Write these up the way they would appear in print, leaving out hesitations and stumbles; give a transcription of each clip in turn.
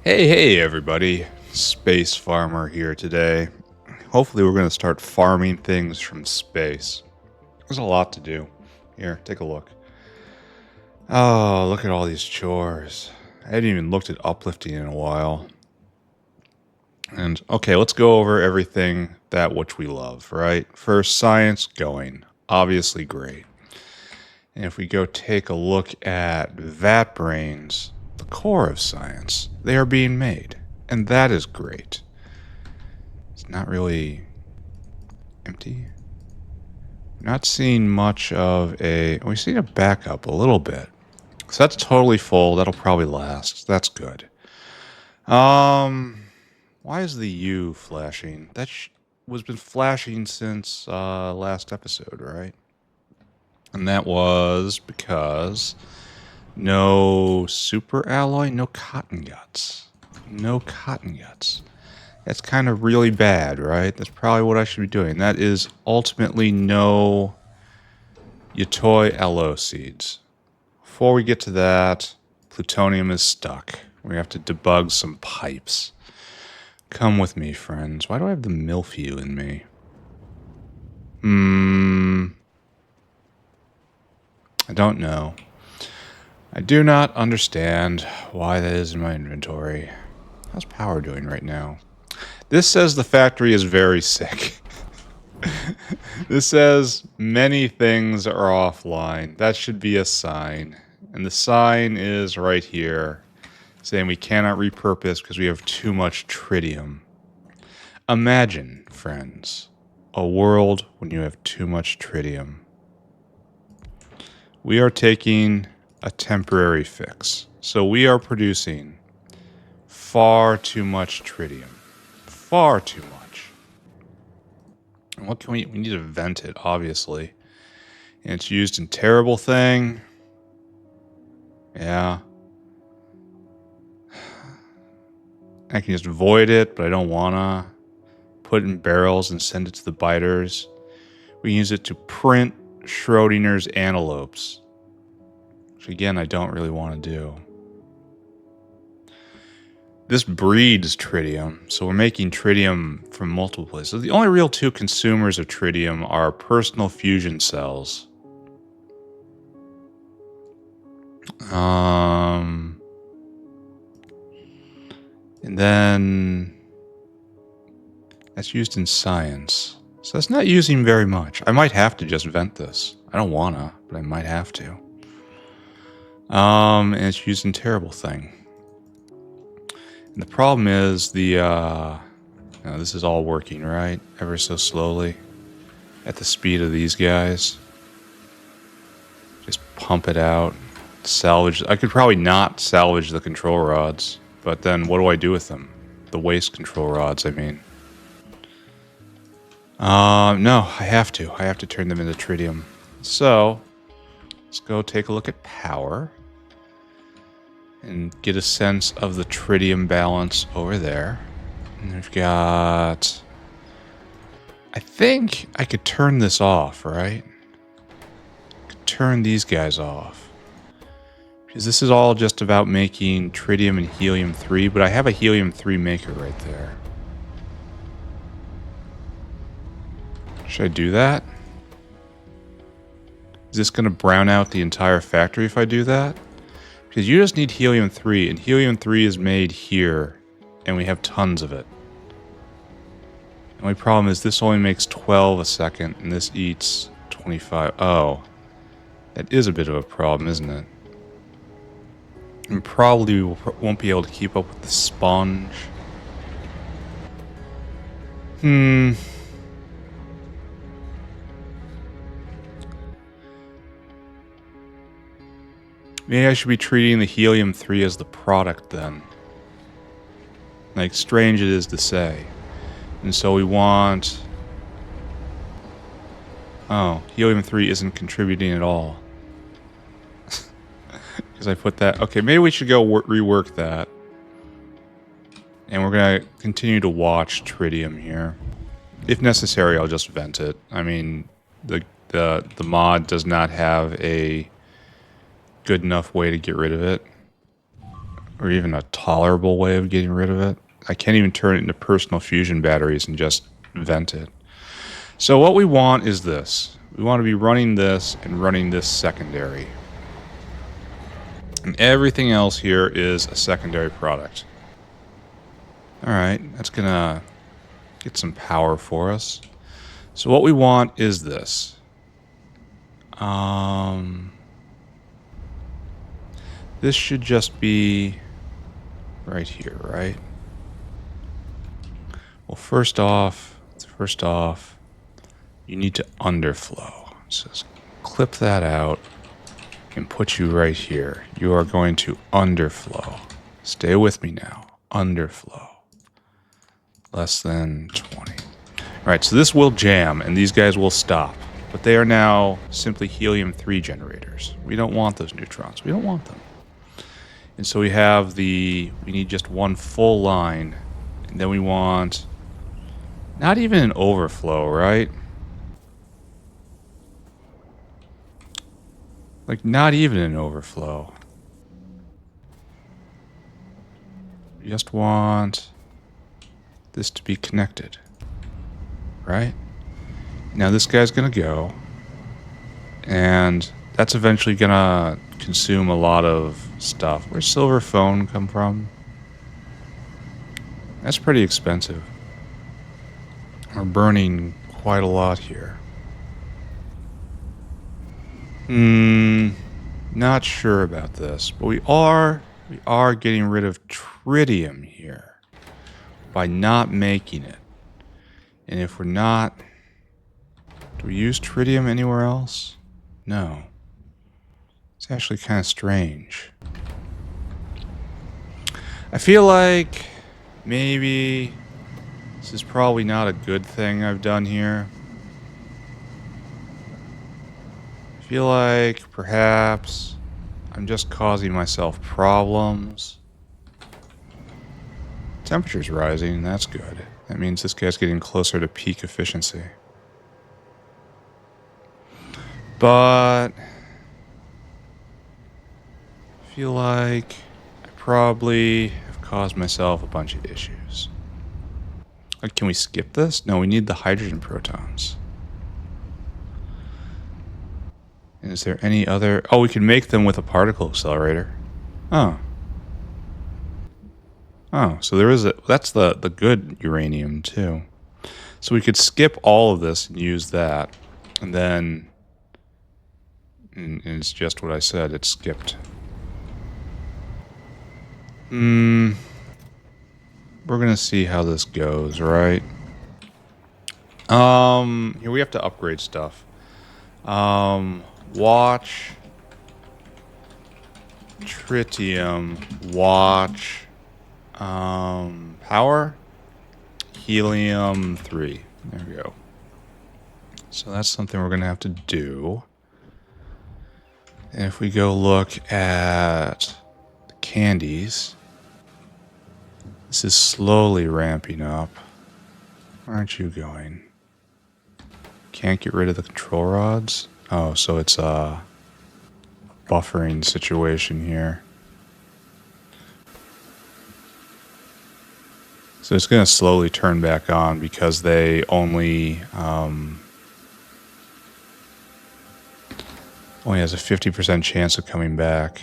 Hey everybody. Space Farmer here today. Hopefully we're going to start farming things from space. There's a lot to do. Here, take a look. Oh, look at all these chores. I hadn't even looked at uplifting in a while. And okay, let's go over everything that which we love, right? First, science going. Obviously great. And if we go take a look at vat brains, the core of science, they are being made. And that is great. It's not really empty. Not seeing much of a... We've seen a backup a little bit. So that's totally full. That'll probably last. That's good. Why is the U flashing? That was been flashing since last episode, right? And that was because no super alloy, no cotton guts. No cotton guts. That's kind of really bad, right? That's probably what I should be doing. That is ultimately no Yotoi Aloe Seeds. Before we get to that, plutonium is stuck. We have to debug some pipes. Come with me, friends. Why do I have the mildew in me? I don't know. I do not understand why that is in my inventory. How's power doing right now? This says the factory is very sick. This says many things are offline. That should be a sign. And the sign is right here, saying we cannot repurpose because we have too much tritium. Imagine, friends, a world when you have too much tritium. We are taking a temporary fix. So we are producing far too much tritium. Far too much. And what can we need to vent it, obviously. And it's used in terrible thing. Yeah. I can just void it, but I don't wanna. Put it in barrels and send it to the biters. We use it to print Schrodinger's antelopes. Which again, I don't really want to do. This breeds tritium, so we're making tritium from multiple places. So the only real two consumers of tritium are personal fusion cells. And then that's used in science. So that's not using very much. I might have to just vent this. I don't wanna, but I might have to. And it's used in terrible thing. And the problem is this is all working, right? Ever so slowly. At the speed of these guys. Just pump it out. Salvage. I could probably not salvage the control rods. But then what do I do with them? The waste control rods, I mean. No, I have to. I have to turn them into tritium. So, let's go take a look at power. And get a sense of the tritium balance over there. And we've got... I think I could turn this off, right? I could turn these guys off. Because this is all just about making tritium and helium-3, but I have a helium-3 maker right there. Should I do that? Is this going to brown out the entire factory if I do that? Because you just need helium-3, and helium-3 is made here, and we have tons of it. The only problem is this only makes 12 a second, and this eats 25. Oh, that is a bit of a problem, isn't it? And probably won't be able to keep up with the sponge. Maybe I should be treating the helium-3 as the product then. Like, strange it is to say. And so we want... Oh, helium-3 isn't contributing at all. Because I put that... Okay, maybe we should go rework that. And we're going to continue to watch tritium here. If necessary, I'll just vent it. I mean, the mod does not have a good enough way to get rid of it. or even a tolerable way of getting rid of it. I can't even turn it into personal fusion batteries and just vent it. So what we want is this. We want to be running this and running this secondary. And everything else here is a secondary product. Alright, that's gonna get some power for us. So what we want is this. This should just be right here, right? Well, first off, you need to underflow. So just clip that out and put you right here. You are going to underflow. Stay with me now. Underflow. Less than 20. All right, so this will jam and these guys will stop. But they are now simply helium-3 generators. We don't want those neutrons. We don't want them. And so we have we need just one full line. And then we want not even an overflow, right? Like, not even an overflow. We just want this to be connected, right? Now this guy's gonna go, and that's eventually gonna consume a lot of stuff. Where's silver phone come from? That's pretty expensive. We're burning quite a lot here. Not sure about this, but we are getting rid of tritium here by not making it. And if we're not, do we use tritium anywhere else? No. It's actually kind of strange. I feel like maybe this is probably not a good thing I've done here. I feel like perhaps I'm just causing myself problems. Temperature's rising, that's good. That means this guy's getting closer to peak efficiency. But I feel like I probably have caused myself a bunch of issues. Like, can we skip this? No, we need the hydrogen protons. And is there any other... Oh, we can make them with a particle accelerator. Oh. Oh, so there is a... That's the good uranium, too. So we could skip all of this and use that. And then... And it's just what I said. It's skipped. We're gonna see how this goes, right? Here we have to upgrade stuff. Watch tritium, watch power, helium-3. There we go. So that's something we're gonna have to do. And if we go look at the candies, this is slowly ramping up. Where aren't you going? Can't get rid of the control rods? Oh, so it's a buffering situation here. So it's going to slowly turn back on because they only has a 50% chance of coming back.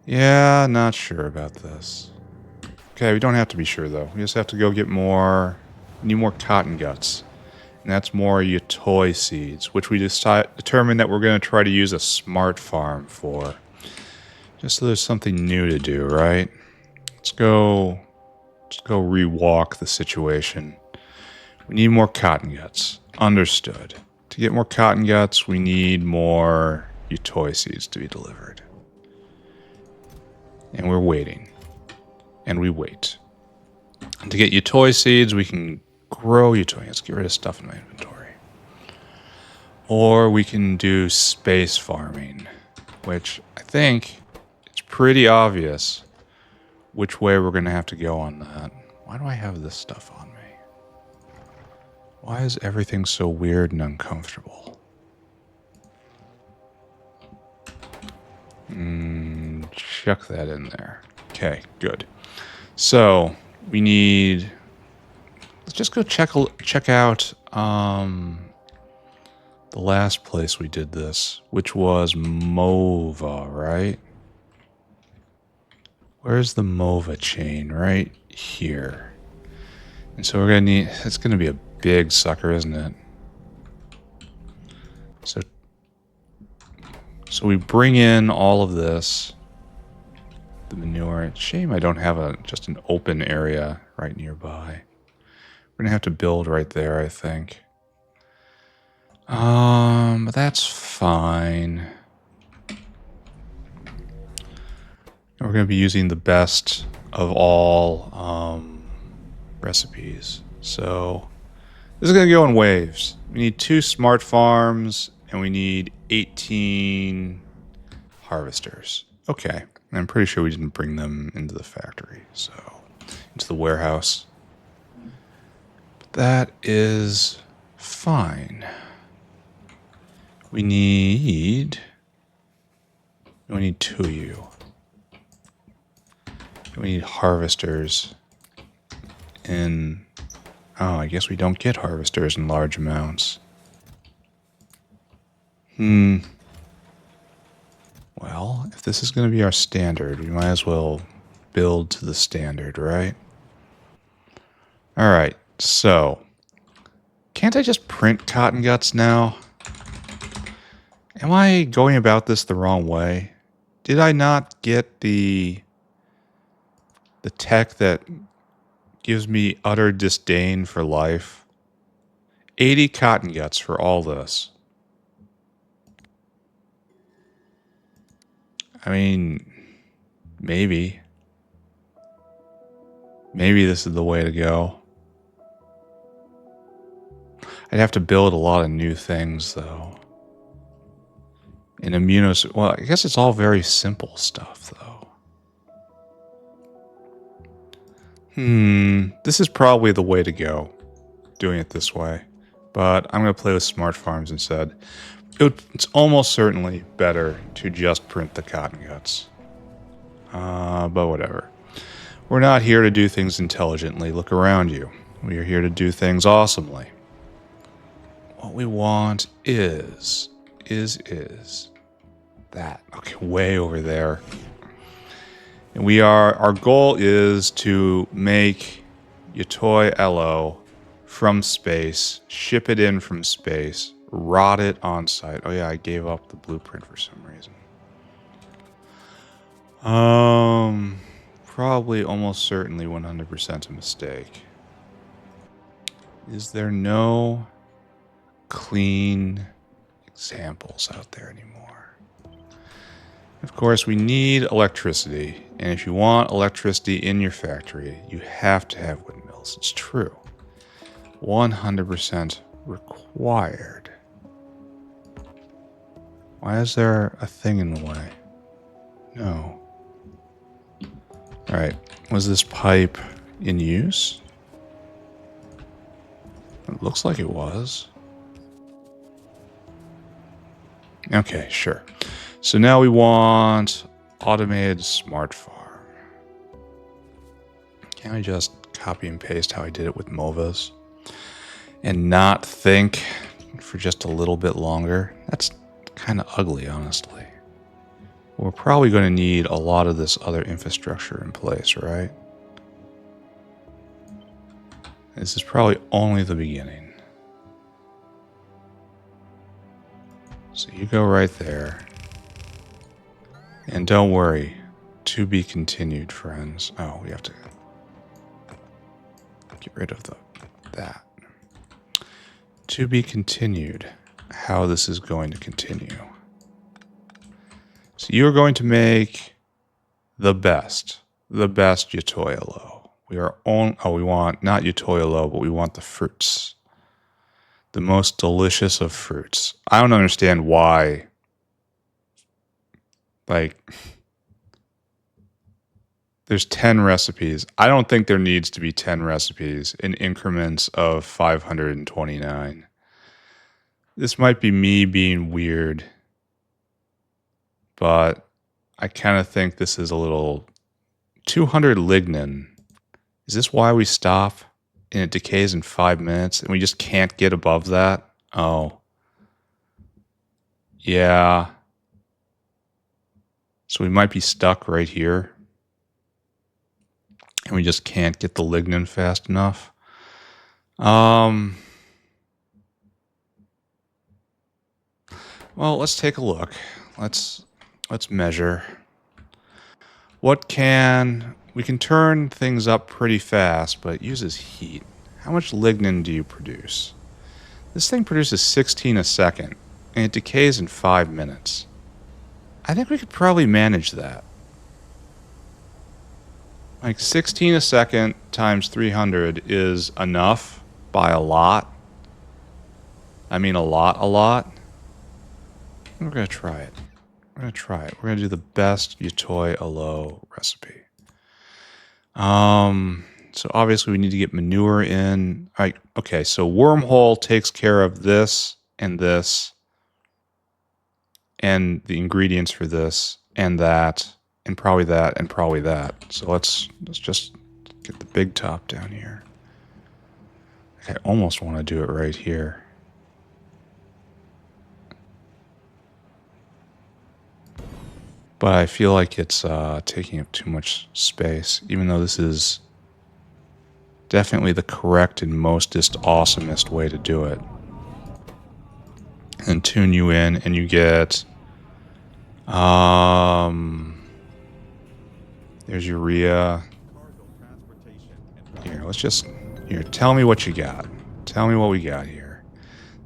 Yeah, not sure about this. Okay, we don't have to be sure though. We just have to go get more. We need more cotton guts. And that's more Yotoi seeds, which we determined that we're going to try to use a smart farm for. Just so there's something new to do, right? Let's go rewalk the situation. We need more cotton guts. Understood. To get more cotton guts, we need more Yotoi seeds to be delivered. And we're waiting. And we wait. And to get Yotoi seeds, we can grow Yotoi. Let's get rid of stuff in my inventory. Or we can do space farming, which I think it's pretty obvious which way we're going to have to go on that. Why do I have this stuff on me? Why is everything so weird and uncomfortable? Chuck that in there. Okay, good. So we need. Let's just go check out the last place we did this, which was Mova, right? Where's the Mova chain? Right here. And so we're gonna need. It's gonna be a big sucker, isn't it? So we bring in all of this, the manure. Shame I don't have just an open area right nearby. We're gonna have to build right there, I think. But that's fine. And we're gonna be using the best of all recipes. So this is gonna go in waves. We need 2 smart farms, and we need 18 harvesters. Okay. And I'm pretty sure we didn't bring them into the factory, so into the warehouse. But that is fine. We need 2 of you. We need harvesters in... Oh, I guess we don't get harvesters in large amounts. Well, if this is going to be our standard, we might as well build to the standard, right? Alright, so... Can't I just print cotton guts now? Am I going about this the wrong way? Did I not get the tech that gives me utter disdain for life? 80 cotton guts for all this. I mean, maybe. Maybe this is the way to go. I'd have to build a lot of new things, though. In well, I guess it's all very simple stuff, though. This is probably the way to go, doing it this way. But I'm going to play with smart farms instead. It's almost certainly better to just print the cotton guts. But whatever. We're not here to do things intelligently. Look around you. We are here to do things awesomely. What we want is that. Okay, way over there. And our goal is to make Yotoi Aloe from space, ship it in from space, rot it on site. Oh yeah, I gave up the blueprint for some reason. Probably almost certainly 100% a mistake. Is there no clean examples out there anymore? Of course, we need electricity, and if you want electricity in your factory, you have to have windmills. It's true. 100% required. Why is there a thing in the way? No. Alright, was this pipe in use? It looks like it was. Okay, sure. So now we want automated smart farm. Can I just copy and paste how I did it with MOVAs? And not think for just a little bit longer? That's kind of ugly, honestly. We're probably going to need a lot of this other infrastructure in place, right? This is probably only the beginning. So you go right there. And don't worry, to be continued, friends. Oh, we have to get rid of that. To be continued, how this is going to continue. So you're going to make the best Yotoi Aloe. We want not Yotoi Aloe, but we want the fruits. The most delicious of fruits. I don't understand why. Like, there's 10 recipes. I don't think there needs to be 10 recipes in increments of 529. This might be me being weird, but I kind of think this is a little 200 lignin. Is this why we stop and it decays in 5 minutes and we just can't get above that? Oh. Yeah. So we might be stuck right here. And we just can't get the lignin fast enough. Well, let's take a look. Let's measure. We can turn things up pretty fast, but it uses heat. How much lignin do you produce? This thing produces 16 a second, and it decays in 5 minutes. I think we could probably manage that. Like 16 a second times 300 is enough by a lot. I mean a lot. We're going to try it. We're going to do the best Yotoi Aloe recipe. So obviously we need to get manure in. All right, okay, so Wormhole takes care of this, and the ingredients for this, and that, and probably that, and probably that. So let's just get the big top down here. I almost want to do it right here. But I feel like it's taking up too much space, even though this is definitely the correct and mostest awesomest way to do it. And tune you in, and you get there's urea. Here, tell me what you got. Tell me what we got here.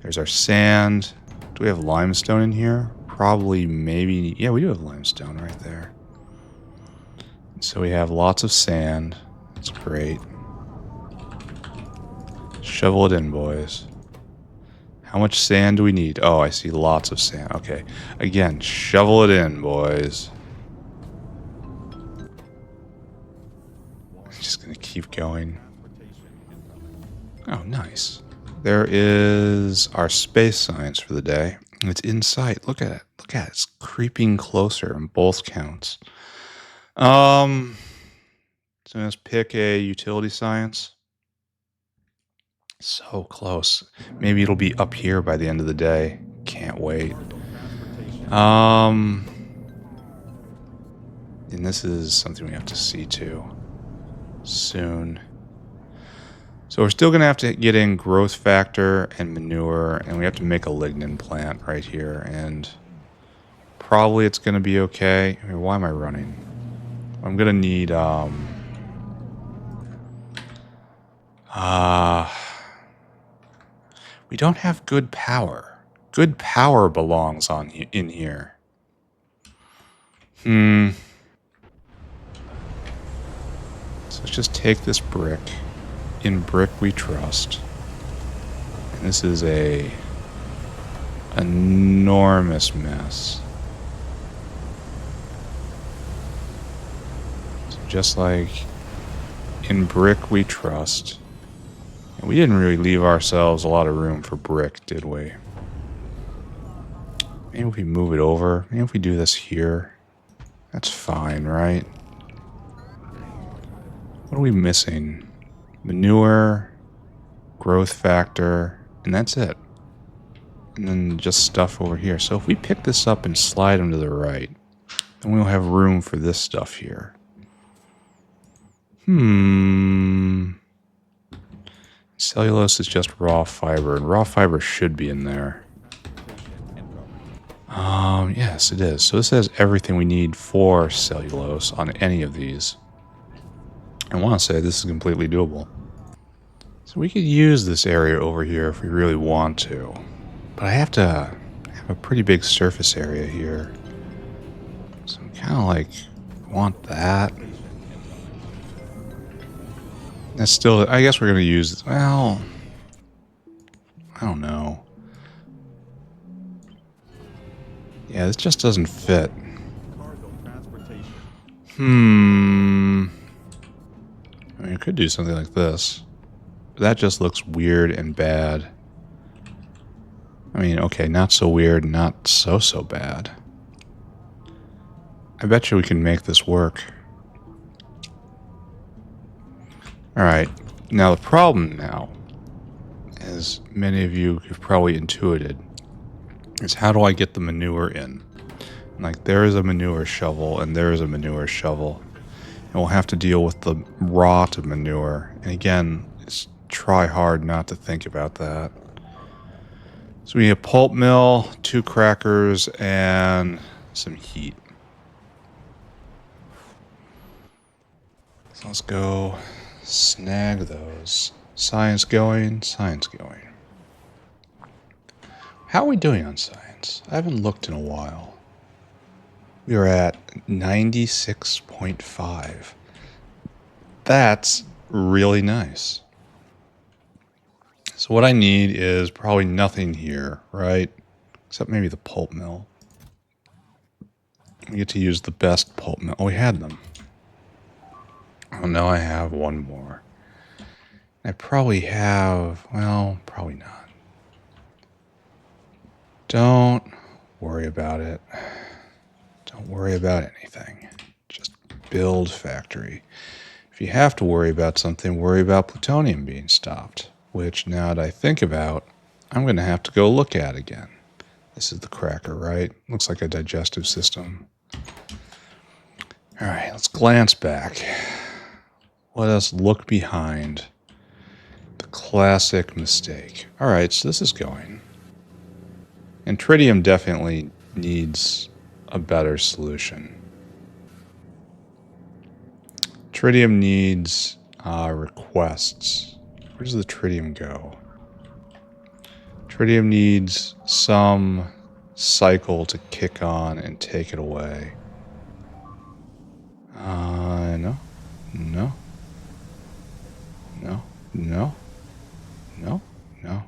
There's our sand. Do we have limestone in here? Probably, maybe. Yeah, we do have limestone right there. So we have lots of sand. That's great. Shovel it in, boys. How much sand do we need? Oh, I see lots of sand. Okay. Again, shovel it in, boys. Just gonna keep going. Oh, nice. There is our space science for the day. It's in sight. Look at it. Look at it. It's creeping closer on both counts. So let's pick a utility science. So close. Maybe it'll be up here by the end of the day. Can't wait. And this is something we have to see to soon. So we're still going to have to get in growth factor and manure, and we have to make a lignin plant right here, and probably it's going to be okay. I mean, why am I running? I'm going to need, we don't have good power. Good power belongs in here. So let's just take this brick. In brick we trust. And this is a enormous mess. So just like in brick we trust. And we didn't really leave ourselves a lot of room for brick, did we? Maybe if we move it over. Maybe if we do this here. That's fine, right? What are we missing? Manure, growth factor, and that's it. And then just stuff over here. So if we pick this up and slide them to the right, then we'll have room for this stuff here. Cellulose is just raw fiber, and raw fiber should be in there. Yes, it is. So this has everything we need for cellulose on any of these. I want to say this is completely doable. So we could use this area over here if we really want to. But I have to have a pretty big surface area here. So I'm kind of like, want that. That's still, I guess we're going to use, well, I don't know. Yeah, this just doesn't fit. I mean, I could do something like this. But that just looks weird and bad. I mean, okay, not so weird, not so bad. I bet you we can make this work. Alright, now the problem now, as many of you have probably intuited, is how do I get the manure in? Like, there is a manure shovel, and there is a manure shovel. And we'll have to deal with the rot of manure. And again, it's try hard not to think about that. So we need a pulp mill, 2 crackers, and some heat. So let's go snag those. Science going, science going. How are we doing on science? I haven't looked in a while. We are at 96.5. That's really nice. So what I need is probably nothing here, right? Except maybe the pulp mill. We get to use the best pulp mill. Oh, we had them. Oh, now I have one more. I probably have, well, probably not. Don't worry about it. Don't worry about anything. Just build factory. If you have to worry about something, worry about plutonium being stopped. Which, now that I think about, I'm going to have to go look at again. This is the cracker, right? Looks like a digestive system. Alright, let's glance back. Let us look behind the classic mistake. Alright, so this is going. And tritium definitely needs a better solution. Tritium needs requests. Where does the tritium go? Tritium needs some cycle to kick on and take it away. No. No. No. No. No. No.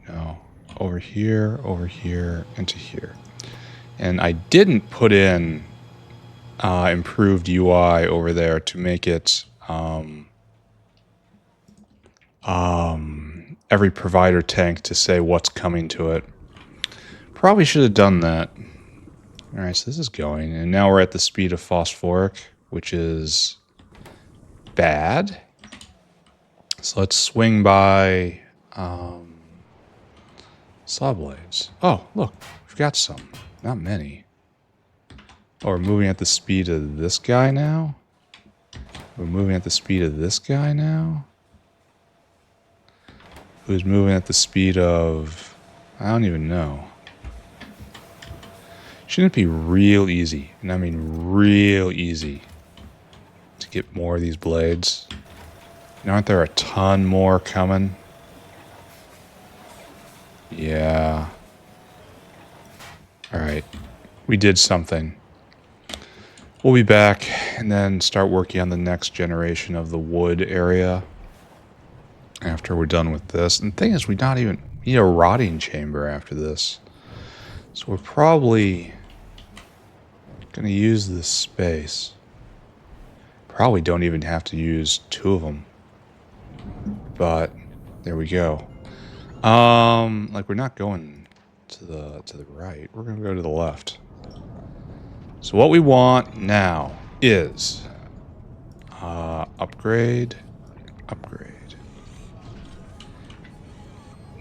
No. Over here, and to here. And I didn't put in improved UI over there to make it every provider tank to say what's coming to it. Probably should have done that. Alright, so this is going, and now we're at the speed of phosphoric, which is bad. So let's swing by saw blades. Oh, look, we've got some. Not many. Oh, we're moving at the speed of this guy now? We're moving at the speed of this guy now? Who's moving at the speed of... I don't even know. Shouldn't it be real easy, and I mean real easy, to get more of these blades? And aren't there a ton more coming? Yeah. Alright. We did something. We'll be back and then start working on the next generation of the wood area after we're done with this. And the thing is, we need a rotting chamber after this. So we're probably going to use this space. Probably don't even have to use 2 of them. But there we go. Like, we're not going to the right. We're going to go to the left. So what we want now is upgrade.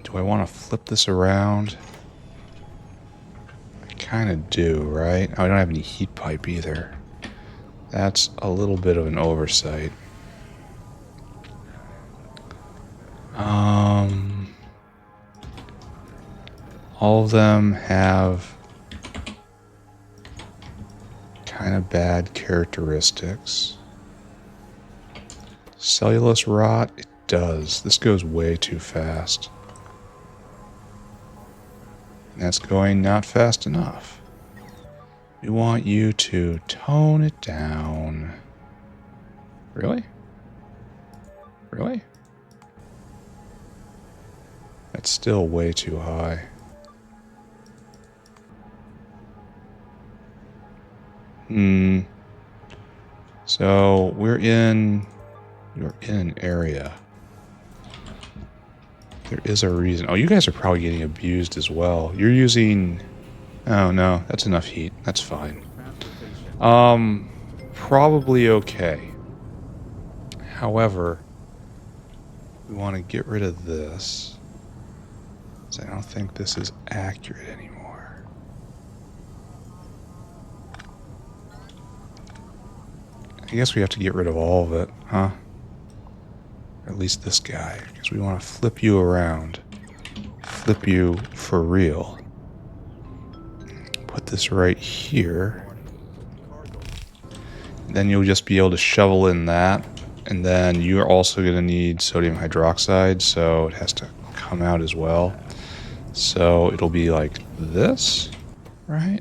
Do I want to flip this around? I kind of do, right? Oh, I don't have any heat pipe either. That's a little bit of an oversight. All of them have kind of bad characteristics. Cellulose rot, it does. This goes way too fast. And that's going not fast enough. We want you to tone it down. Really? Really? That's still way too high. So you're in an area. There is a reason. Oh, you guys are probably getting abused as well. You're using... Oh, no. That's enough heat. That's fine. Probably okay. However, we want to get rid of this. So I don't think this is accurate anymore. I guess we have to get rid of all of it, huh? Or at least this guy, because we want to flip you around. Flip you for real. Put this right here. Then you'll just be able to shovel in that. And then you're also going to need sodium hydroxide, so it has to come out as well. So it'll be like this, right?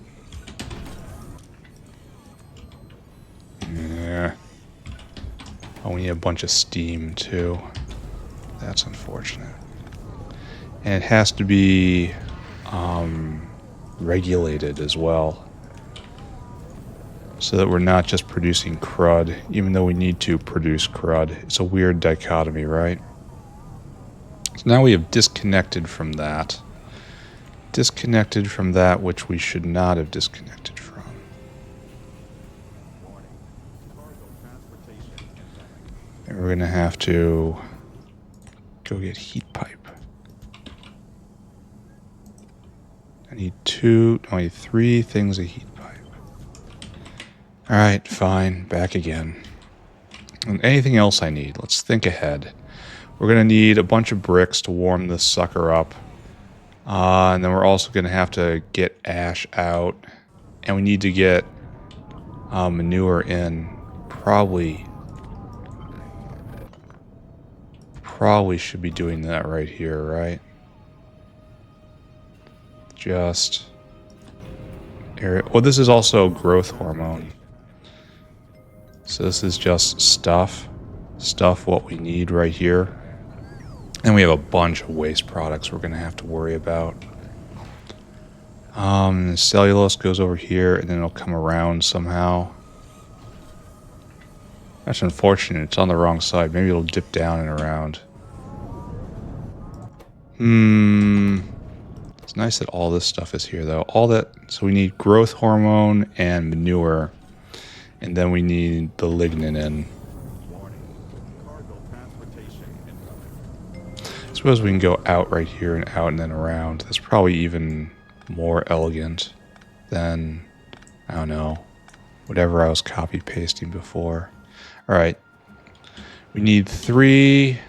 Yeah. Oh, we need a bunch of steam too. That's unfortunate. And it has to be regulated as well, so that we're not just producing crud, even though we need to produce crud. It's a weird dichotomy, right? So now we have disconnected from that. Disconnected from that which we should not have disconnected from. And we're going to have to go get heat pipe. I need three things of heat pipe. Alright, fine. Back again. And anything else I need? Let's think ahead. We're going to need a bunch of bricks to warm this sucker up. And then we're also going to have to get ash out. And we need to get manure in. Probably should be doing that right here, right? Just... Well, this is also growth hormone. So this is just stuff what we need right here. And we have a bunch of waste products we're going to have to worry about. Cellulose goes over here, and then it'll come around somehow. That's unfortunate. It's on the wrong side. Maybe it'll dip down and around. It's nice that all this stuff is here, though. So we need growth hormone and manure. And then we need the lignin in. I suppose we can go out right here and out and then around. That's probably even more elegant than, I don't know, whatever I was copy pasting before. Alright. We need three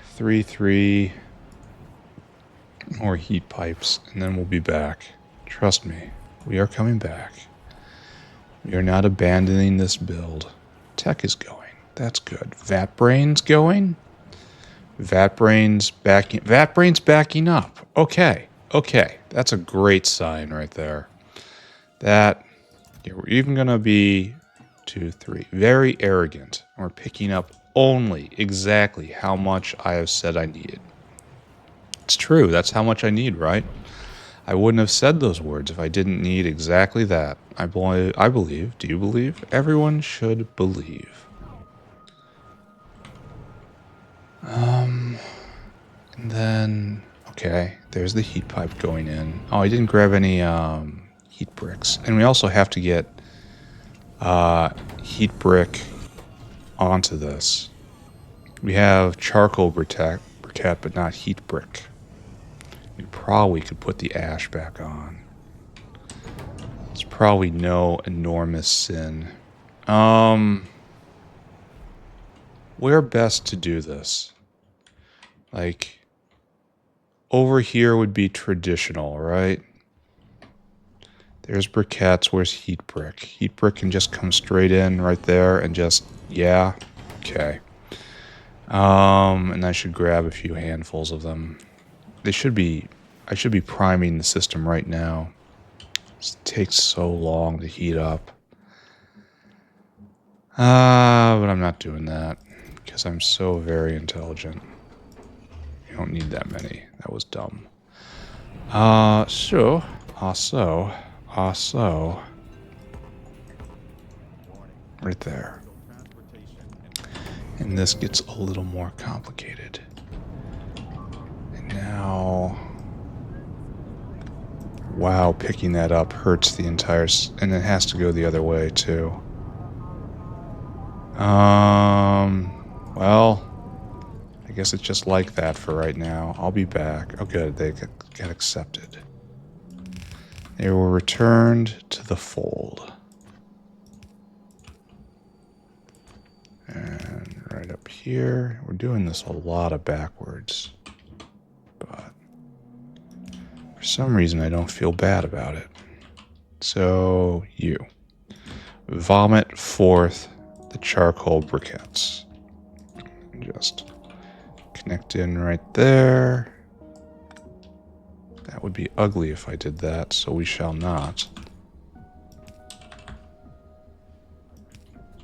more heat pipes, and then we'll be back. Trust me, we are coming back. We are not abandoning this build. Tech is going. That's good. Vatbrain's going. Vatbrain's backing up. Okay. That's a great sign right there. We're even going to be 2, 3. Very arrogant. And we're picking up only exactly how much I have said I needed. It's true. That's how much I need, right? I wouldn't have said those words if I didn't need exactly that. I believe. Do you believe? Everyone should believe. And then, okay, there's the heat pipe going in. Oh, I didn't grab any heat bricks. And we also have to get heat brick onto this. We have charcoal briquette, but not heat brick. We probably could put the ash back on. It's probably no enormous sin. Where best to do this? Like, over here would be traditional, right? There's briquettes. Where's heat brick? Heat brick can just come straight in right there and just, yeah, okay. And I should grab a few handfuls of them. I should be priming the system right now. It takes so long to heat up. But I'm not doing that because I'm so very intelligent. You don't need that many. That was dumb. Also. Right there. And this gets a little more complicated. And now... Wow, picking that up hurts the entire... And it has to go the other way, too. Well, I guess it's just like that for right now. I'll be back. Oh, good. They got accepted. They were returned to the fold. And right up here, we're doing this a lot of backwards. But for some reason, I don't feel bad about it. So, you. Vomit forth the charcoal briquettes. Just connect in right there. That would be ugly if I did that, so we shall not.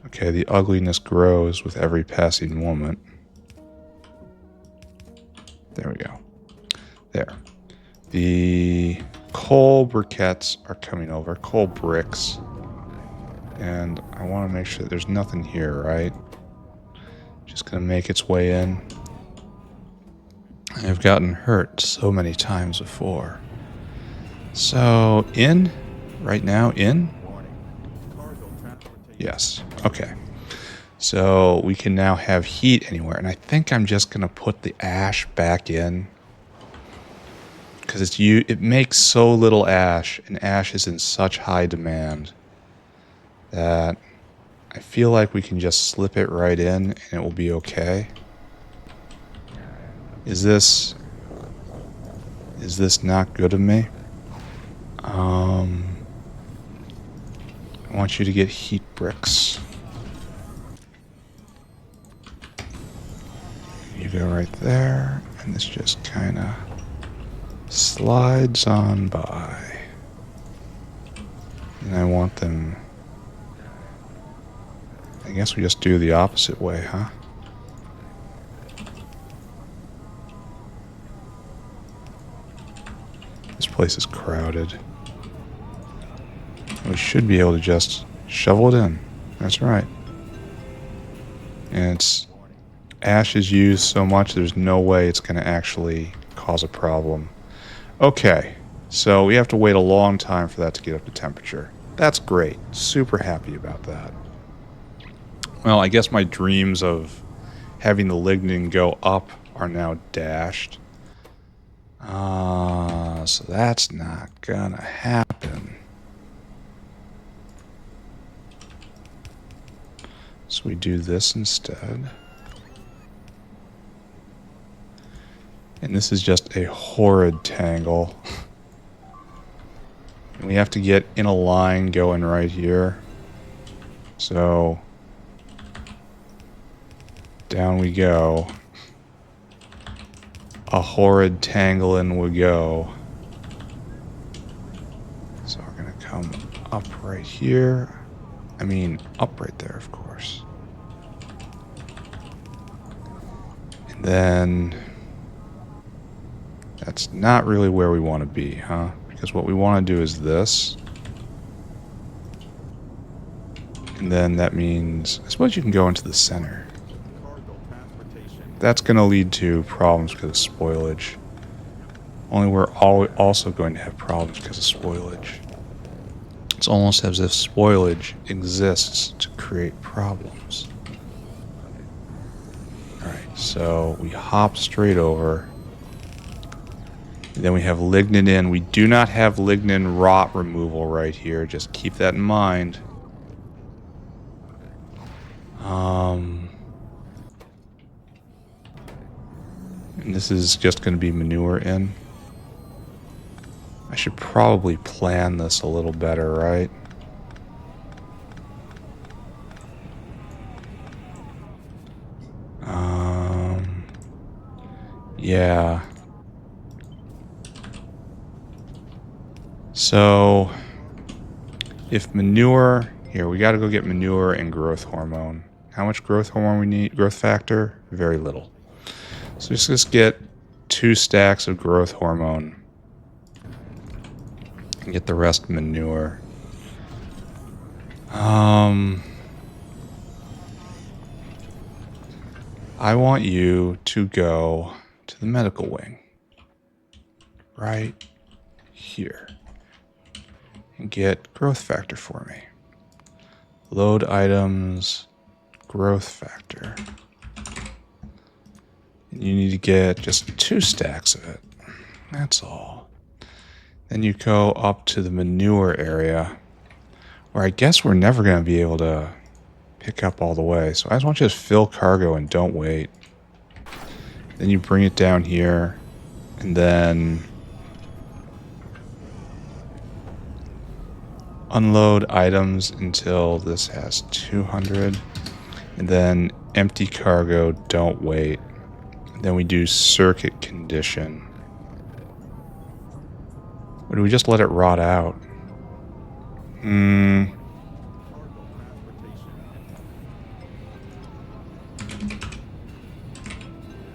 Okay, the ugliness grows with every passing moment. There we go. There. The coal briquettes are coming over. Coal bricks. And I want to make sure that there's nothing here, right? Just going to make its way in. I've gotten hurt so many times before. So, in? Right now, in? Yes. Okay. So, we can now have heat anywhere. And I think I'm just going to put the ash back in. Because it makes so little ash, and ash is in such high demand that I feel like we can just slip it right in and it will be okay. Is this not good of me? I want you to get heat bricks. You go right there, and this just kind of slides on by. And I want them... I guess we just do the opposite way, huh? This place is crowded. We should be able to just shovel it in. That's right. And ash is used so much, there's no way it's going to actually cause a problem. Okay, so we have to wait a long time for that to get up to temperature. That's great. Super happy about that. Well, I guess my dreams of having the lignin go up are now dashed. So that's not gonna happen. So we do this instead. And this is just a horrid tangle. And we have to get in a line going right here. So down we go. A horrid tangling we go. So we're gonna come up right here. I mean, up right there, of course. And then that's not really where we want to be, huh? Because what we want to do is this. And then that means, I suppose you can go into the center. That's going to lead to problems because of spoilage. Only we're also going to have problems because of spoilage. It's almost as if spoilage exists to create problems. Alright, so we hop straight over. And then we have lignin in. We do not have lignin rot removal right here. Just keep that in mind. And this is just going to be manure in. I should probably plan this a little better, right? Yeah. So, if manure... Here, we got to go get manure and growth hormone. How much growth hormone we need? Growth factor? Very little. So just get 2 stacks of growth hormone. And get the rest manure. I want you to go to the medical wing. Right here. And get growth factor for me. Load items, growth factor. And you need to get just 2 stacks of it. That's all. Then you go up to the manure area, where I guess we're never going to be able to pick up all the way. So I just want you to fill cargo and don't wait. Then you bring it down here, and then unload items until this has 200, and then empty cargo, don't wait. Then we do circuit condition. Or do we just let it rot out?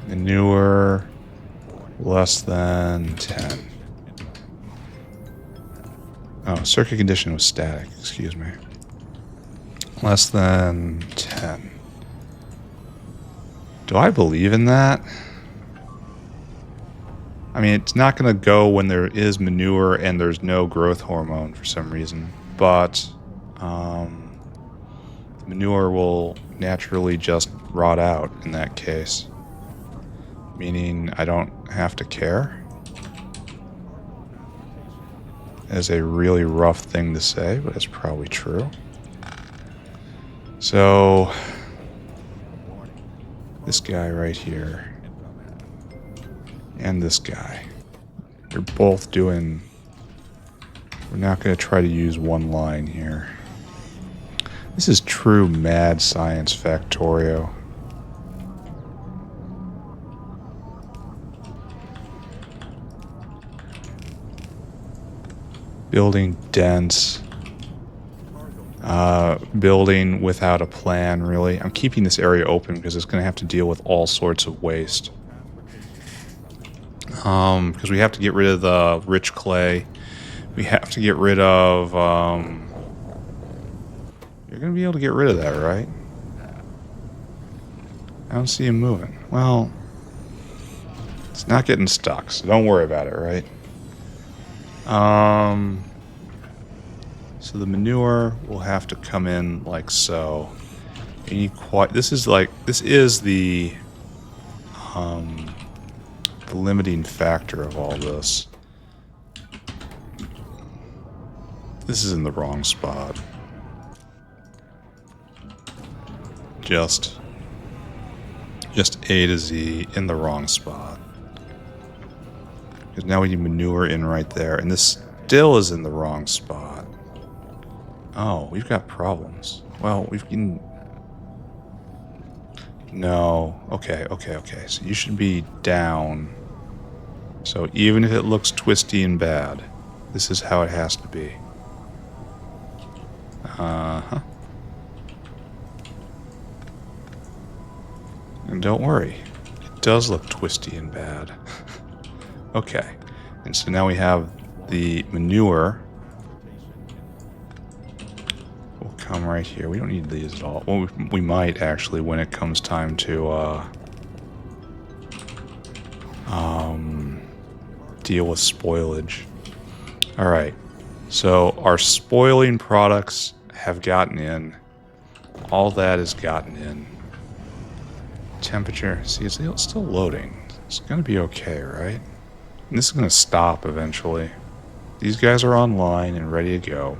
Manure less than 10. Oh, circuit condition was static, excuse me. Less than 10. Do I believe in that? I mean, it's not going to go when there is manure and there's no growth hormone for some reason. But manure will naturally just rot out in that case. Meaning I don't have to care. That is a really rough thing to say, but it's probably true. So this guy right here and this guy, they're both doing... We're not going to try to use one line here. This is true mad science Factorio. Building dense. Building without a plan, really. I'm keeping this area open because it's going to have to deal with all sorts of waste. Because we have to get rid of the rich clay. We have to get rid of... You're going to be able to get rid of that, right? I don't see him moving. Well, it's not getting stuck, so don't worry about it, right? So the manure will have to come in like so. You need this is the limiting factor of all this. This is in the wrong spot. Just A to Z in the wrong spot. Because now we need manure in right there, and this still is in the wrong spot. Oh, we've got problems. Well, we've been... No. Okay. So you should be down. So even if it looks twisty and bad, this is how it has to be. Uh-huh. And don't worry. It does look twisty and bad. Okay. And so now we have the manure. Will come right here. We don't need these at all. Well, we might actually when it comes time to deal with spoilage. Alright. So our spoiling products have gotten in. All that has gotten in. Temperature. See, it's still loading. It's going to be okay, right? And this is going to stop eventually. These guys are online and ready to go.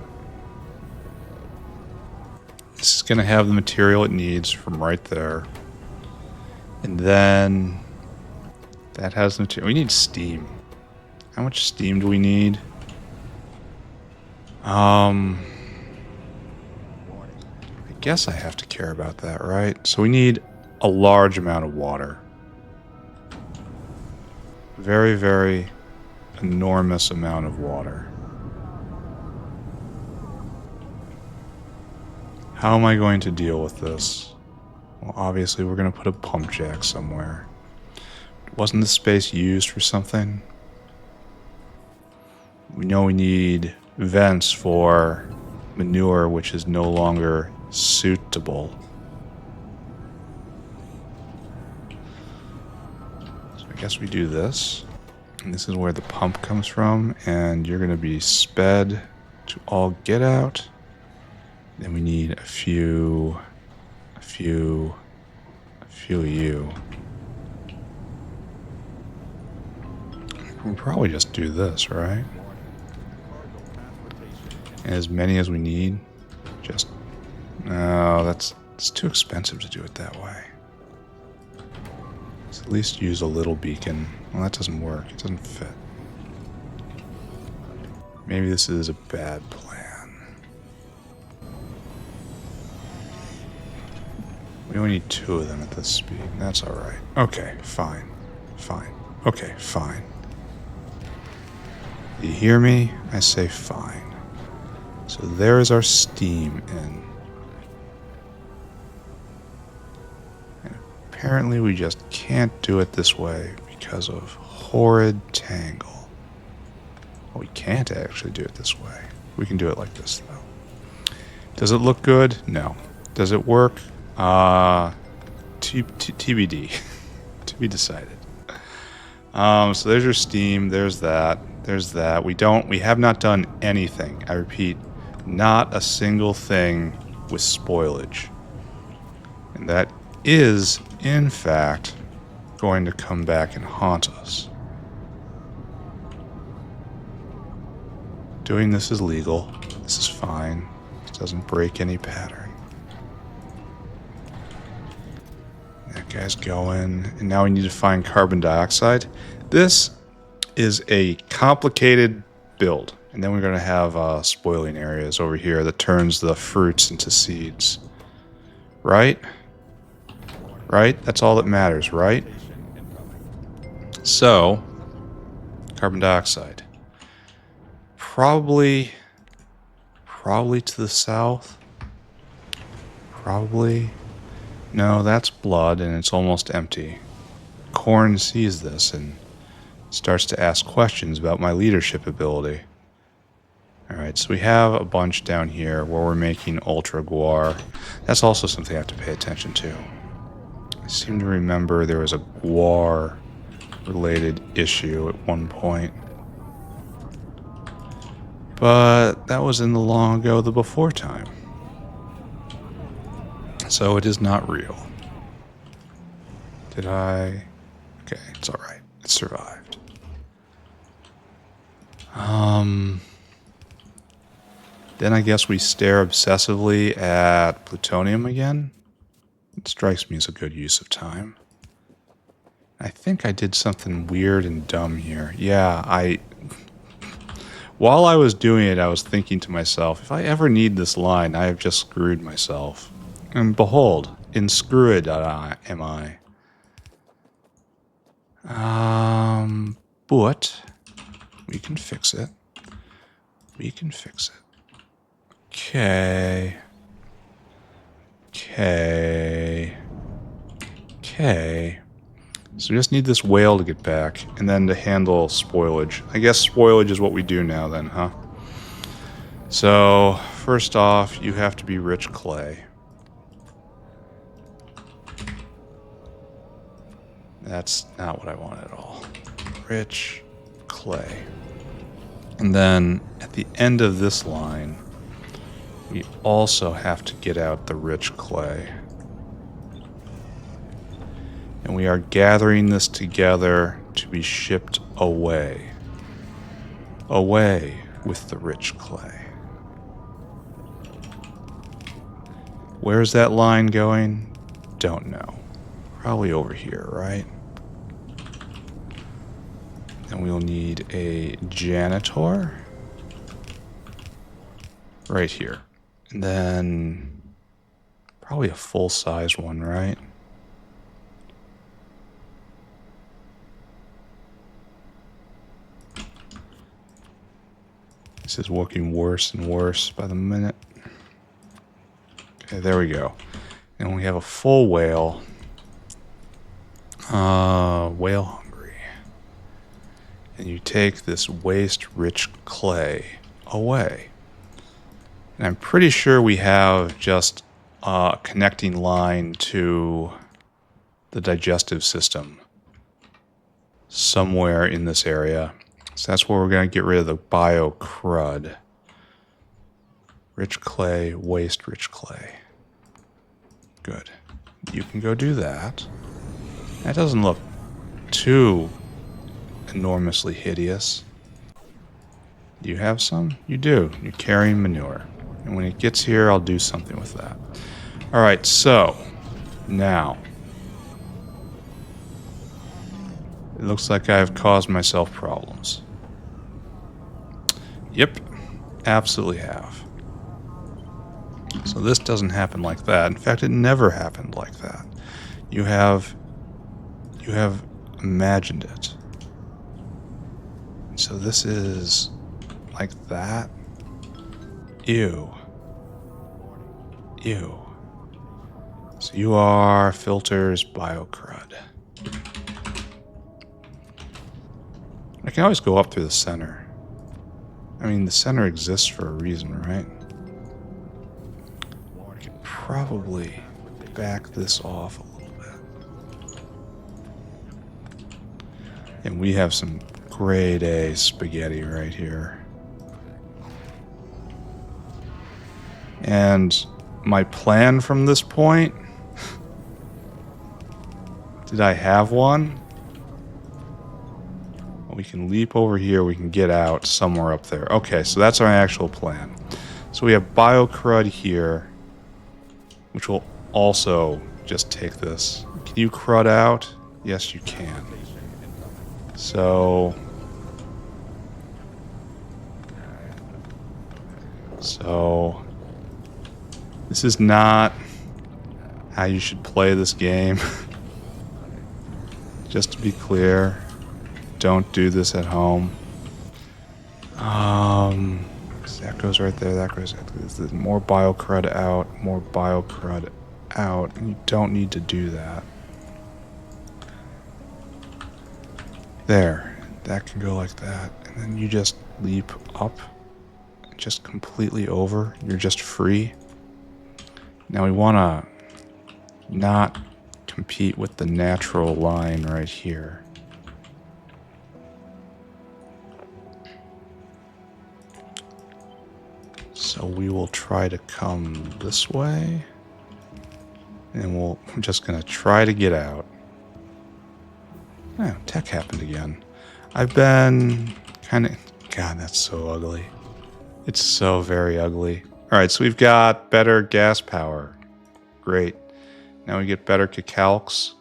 This is going to have the material it needs from right there. And then that has the material. We need steam. How much steam do we need? I guess I have to care about that, right? So we need a large amount of water. Very, very enormous amount of water. How am I going to deal with this? Well, obviously we're going to put a pump jack somewhere. Wasn't this space used for something? We know we need vents for manure, which is no longer suitable. So I guess we do this. And this is where the pump comes from, and you're going to be sped to all get out. Then we need a few a few of you. We'll probably just do this, right? And as many as we need. Just, no, it's too expensive to do it that way. Let's at least use a little beacon. Well, that doesn't work. It doesn't fit. Maybe this is a bad plan. We only need 2 of them at this speed. That's alright. Okay, fine. Fine. Okay, fine. You hear me? I say fine. So there is our steam in. And apparently we just can't do it this way because of horrid tangle. Well, we can't actually do it this way. We can do it like this, though. Does it look good? No. Does it work? TBD. To be decided. So there's your steam. There's that. There's that. We have not done anything. I repeat, not a single thing with spoilage. And that is, in fact, going to come back and haunt us. Doing this is legal. This is fine. It doesn't break any pattern. That guy's going. And now we need to find carbon dioxide. This is a complicated build. And then we're going to have spoiling areas over here that turns the fruits into seeds. Right? Right? That's all that matters, right? So, carbon dioxide. Probably to the south. Probably. No, that's blood and it's almost empty. Corn sees this and starts to ask questions about my leadership ability. Alright, so we have a bunch down here where we're making ultra guar. That's also something I have to pay attention to. I seem to remember there was a guar related issue at one point. But that was in the long ago, the before time. So it is not real. Did I? Okay, it's alright. It survived. Then I guess we stare obsessively at plutonium again. It strikes me as a good use of time. I think I did something weird and dumb here. Yeah, while I was doing it, I was thinking to myself, if I ever need this line, I have just screwed myself. And behold, inscrewed am I. But we can fix it. We can fix it. Okay. Okay. Okay. So we just need this whale to get back, and then to handle spoilage. I guess spoilage is what we do now then, huh? So, first off, you have to be rich clay. That's not what I want at all. Rich clay. And then, at the end of this line, we also have to get out the rich clay. And we are gathering this together to be shipped away. Away with the rich clay. Where's that line going? Don't know. Probably over here, right? And we'll need a janitor. Right here. And then probably a full-size one, right? This is looking worse and worse by the minute. Okay, there we go. And we have a full whale. Whale hungry. And you take this waste-rich clay away. And I'm pretty sure we have just a connecting line to the digestive system somewhere in this area. So that's where we're going to get rid of the bio crud. Rich clay, waste rich clay. Good. You can go do that. That doesn't look too enormously hideous. Do you have some? You do. You're carrying manure. And when it gets here, I'll do something with that. Alright, so now it looks like I've caused myself problems. Yep, absolutely have. So this doesn't happen like that. In fact, it never happened like that. You have imagined it. So this is like that. Ew. Ew. So you are filters biocrud. I can always go up through the center. I mean, the center exists for a reason, right? I could probably back this off a little bit. And we have some grade A spaghetti right here. And my plan from this point... Did I have one? We can leap over here. We can get out somewhere up there. Okay, so that's our actual plan. So we have biocrud here, which will also just take this. Can you crud out? Yes, you can. So this is not how you should play this game. Just to be clear, don't do this at home. That goes right there. That goes. There's more biocrud out. More biocrud out. And you don't need to do that. There. That can go like that. And then you just leap up. Just completely over. You're just free. Now we want to not compete with the natural line right here. So we will try to come this way. And we're just going to try to get out. Oh, tech happened again. I've been kind of... God, that's so ugly. It's so very ugly. Alright, so we've got better gas power. Great. Now we get better cacalcs.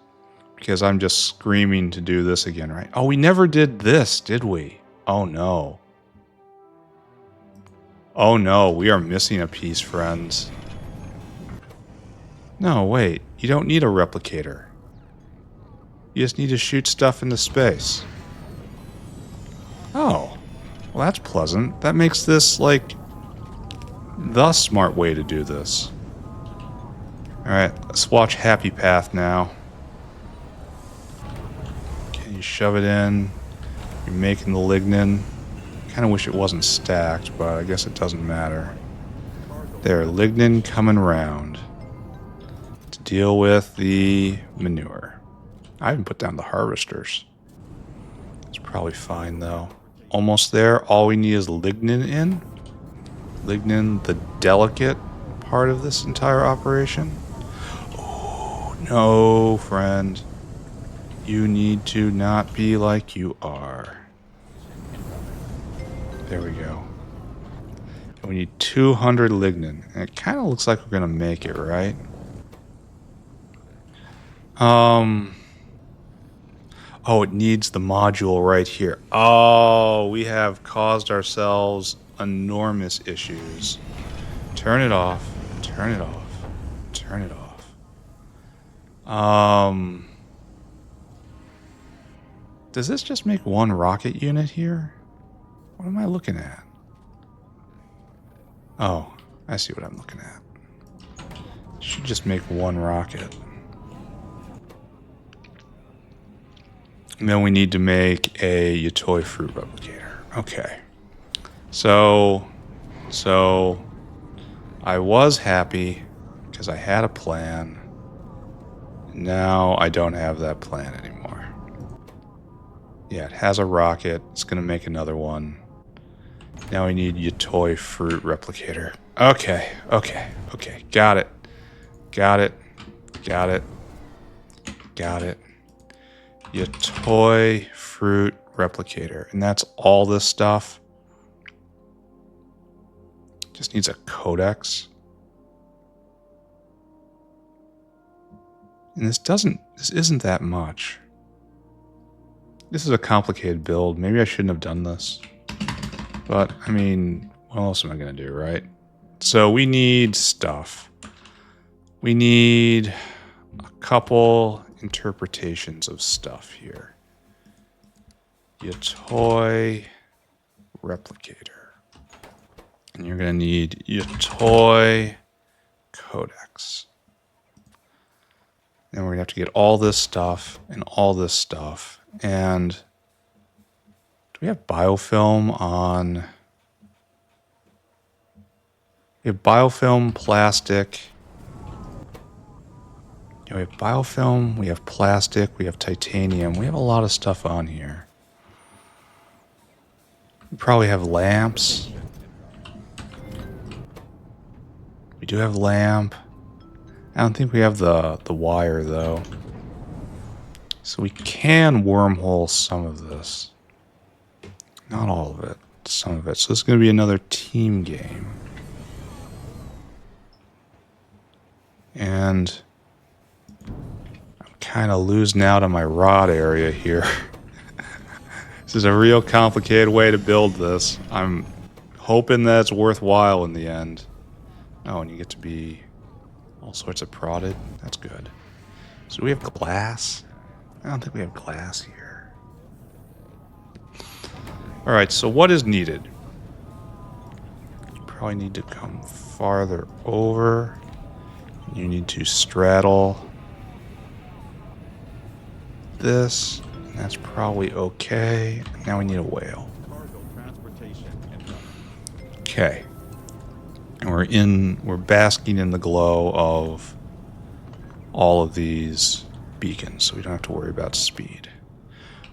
Because I'm just screaming to do this again, right? Oh, we never did this, did we? Oh, no. Oh, no. We are missing a piece, friends. No, wait. You don't need a replicator. You just need to shoot stuff into space. Oh. Well, that's pleasant. That makes this, like, the smart way to do this. Alright, let's watch Happy Path now. Okay, you shove it in. You're making the lignin. Kind of wish it wasn't stacked, but I guess it doesn't matter. There, lignin coming round. To deal with the manure. I haven't put down the harvesters. It's probably fine, though. Almost there. All we need is lignin in. Lignin, the delicate part of this entire operation. Oh, no, friend. You need to not be like you are. There we go. And we need 200 lignin. And it kind of looks like we're going to make it, right? Oh, it needs the module right here. Oh, we have caused ourselves enormous issues. Turn it off. Turn it off. Turn it off. Does this just make one rocket unit here? What am I looking at? Oh, I see what I'm looking at. Should just make one rocket. And then we need to make a Yotoi fruit replicator. Okay. So I was happy because I had a plan. Now I don't have that plan anymore. Yeah, it has a rocket. It's going to make another one. Now we need Yotoi fruit replicator. Okay. Got it. Got it. Yotoi fruit replicator. And that's all this stuff. Just needs a codex. And this isn't that much. This is a complicated build. Maybe I shouldn't have done this. But, I mean, what else am I going to do, right? So we need stuff. We need a couple interpretations of stuff here. Yotoi replicator. And you're going to need Yotoi codex. Then we're going to have to get all this stuff and all this stuff. And do we have biofilm on... We have biofilm, plastic. We have biofilm, we have plastic, we have titanium. We have a lot of stuff on here. We probably have lamps. We do have lamp. I don't think we have the wire, though. So we can wormhole some of this. Not all of it, some of it. So this is going to be another team game. And I'm kind of losing out on my rod area here. This is a real complicated way to build this. I'm hoping that it's worthwhile in the end. Oh, and you get to be all sorts of prodded. That's good. So do we have glass? I don't think we have glass here. Alright, so what is needed? You probably need to come farther over. You need to straddle this. And that's probably okay. Now we need a whale. Okay. And we're basking in the glow of all of these beacons, so we don't have to worry about speed.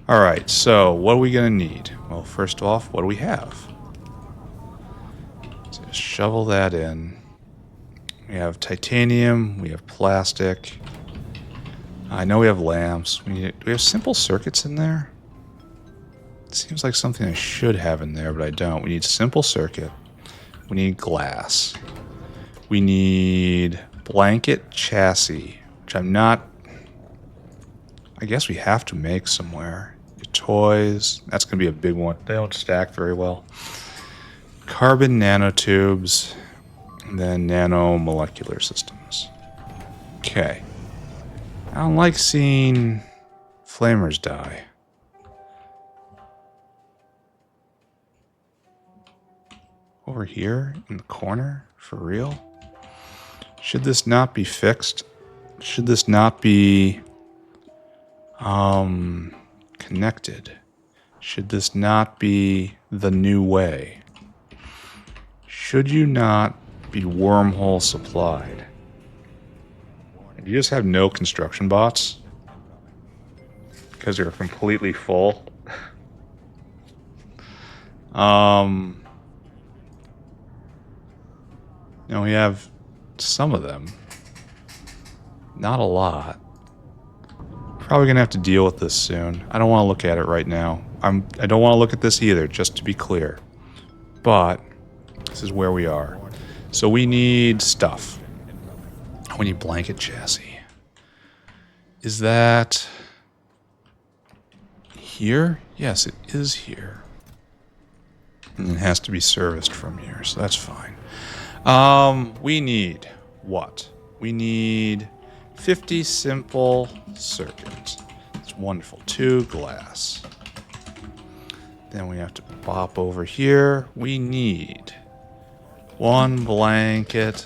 Alright, so what are we going to need? Well, first off, what do we have? So just shovel that in. We have titanium, we have plastic. I know we have lamps. Do we have simple circuits in there? It seems like something I should have in there, but I don't. We need simple circuit. We need glass. We need blanket chassis, which I'm not... I guess we have to make somewhere. Toys. That's going to be a big one. They don't stack very well. Carbon nanotubes. And then nanomolecular systems. Okay. I don't like seeing flamers die. Over here in the corner? For real? Should this not be fixed? Should this not be connected? Should this not be the new way? Should you not be wormhole supplied? You just have no construction bots because they're completely full. We have some of them. Not a lot. Probably gonna have to deal with this soon. I don't want to look at it right now. I don't want to look at this either, just to be clear. But this is where we are. So we need stuff. We need blanket chassis. Is that here? Yes, it is here. And it has to be serviced from here, so that's fine. We need what? We need 50 simple circuits. It's wonderful. 2 glass. Then we have to pop over here. We need 1 blanket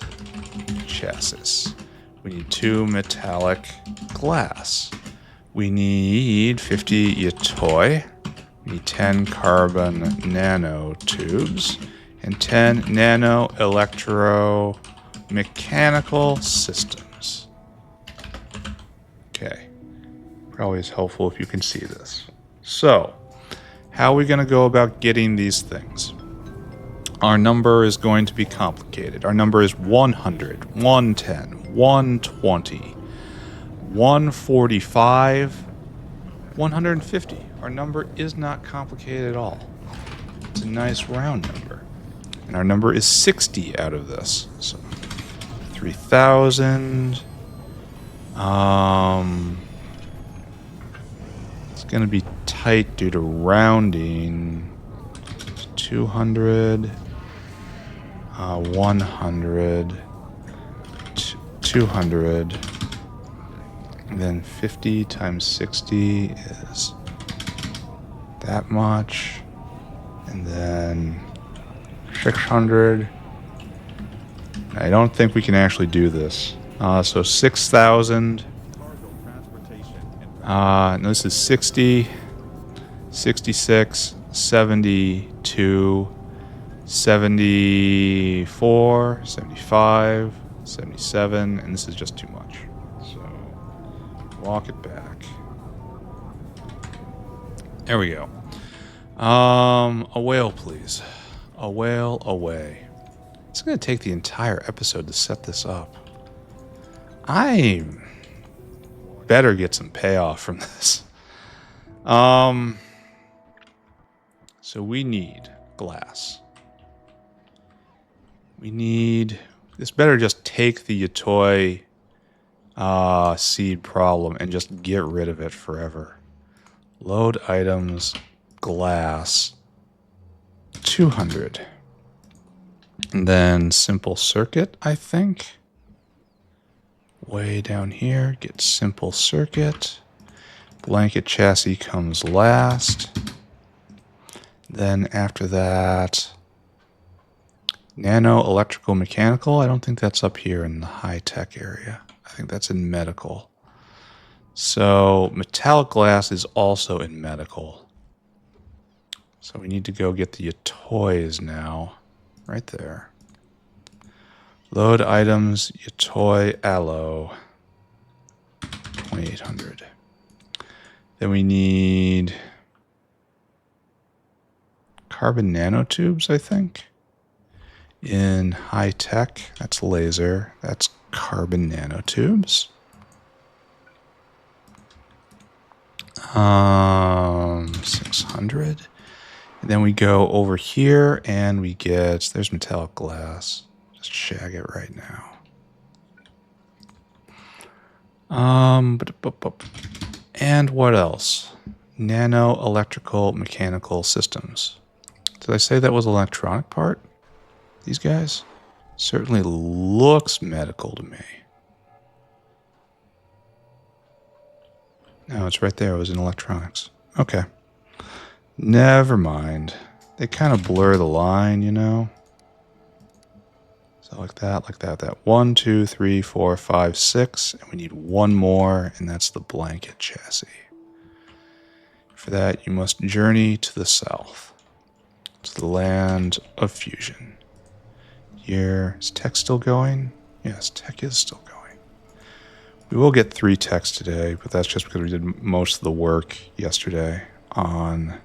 chassis. We need 2 metallic glass. We need 50 Yotoi. We need 10 carbon nanotubes. And 10 nano electromechanical systems. Okay. Probably is helpful if you can see this. So, how are we going to go about getting these things? Our number is going to be complicated. Our number is 100, 110, 120. 145, 150. Our number is not complicated at all. It's a nice round number. And our number is 60 out of this. So 3,000. It's going to be tight due to rounding. 200, 100, 200, and then 50 times 60 is that much, and then 600. I don't think we can actually do this. So 6,000. No, this is 60, 66, 72, 74, 75, 77, and this is just too much. So walk it back. There we go. A whale, please. A whale away. It's going to take the entire episode to set this up. I better get some payoff from this. So we need glass. We need... This better just take the Yotoi seed problem and just get rid of it forever. Load items, glass, 200. And then simple circuit, I think. Way down here, get simple circuit. Blanket chassis comes last. Then after that, nano electrical mechanical. I don't think that's up here in the high tech area. I think that's in medical. So metallic glass is also in medical. So we need to go get the Yotois now. Right there. Load items, Yotoi Aloe, 2,800. Then we need carbon nanotubes, I think. In high tech, that's laser. That's carbon nanotubes. 600. And then we go over here and we get, there's metallic glass. Just shag it right now. And what else? Nano electrical mechanical systems. Did I say that was an electronic part? These guys? Certainly looks medical to me. No, it's right there. It was in electronics. Okay. Never mind. They kind of blur the line, you know? So like that, like that, that. 1, 2, 3, 4, 5, 6. And we need one more, and that's the blanket chassis. For that, you must journey to the south, to the land of fusion. Here, is tech still going? Yes, tech is still going. We will get 3 techs today, but that's just because we did most of the work yesterday on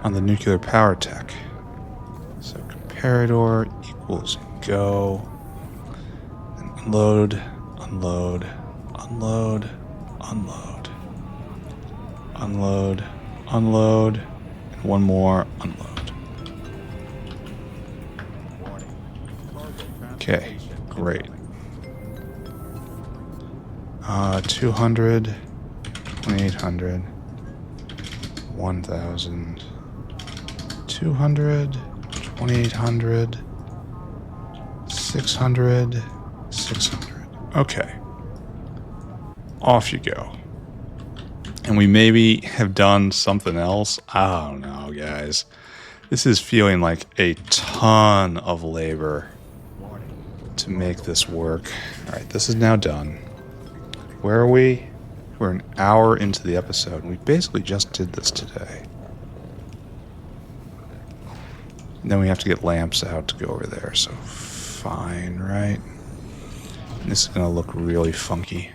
the nuclear power tech. So comparador equals go. And unload, unload, unload, unload, unload, unload, and one more unload. Okay, great. 200, 2,800, 1,000, 200, 2,800, 600, 600. Okay. Off you go. And we maybe have done something else. I don't know, guys. This is feeling like a ton of labor to make this work. All right, this is now done. Where are we? We're an hour into the episode, and we basically just did this today. And then we have to get lamps out to go over there, so fine, right? And this is going to look really funky.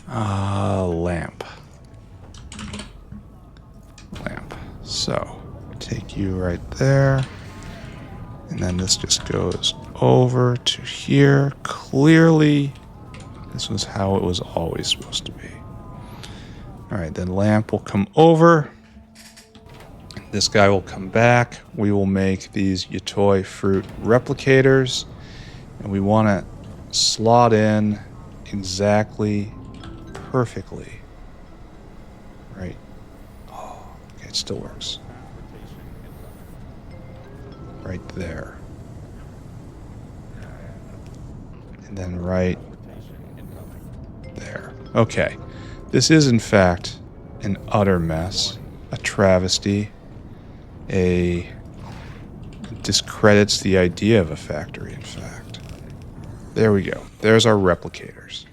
Lamp. Lamp. So, take you right there. And then this just goes over to here. Clearly, this was how it was always supposed to be. Alright, then lamp will come over. This guy will come back. We will make these Yotoi fruit replicators. And we want to slot in exactly perfectly. Right. Oh, okay, it still works. Right there. And then right there. Okay. This is, in fact, an utter mess. A travesty. Discredits the idea of a factory, in fact. There we go. There's our replicators.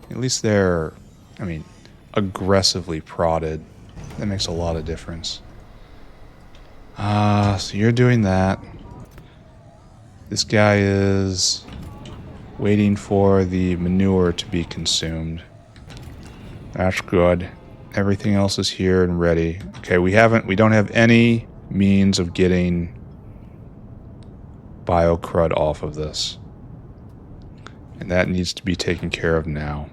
At least they're, I mean, aggressively prodded. That makes a lot of difference. So you're doing that. This guy is waiting for the manure to be consumed. That's good. Everything else is here and ready. Okay, we don't have any means of getting bio-crud off of this. And that needs to be taken care of now.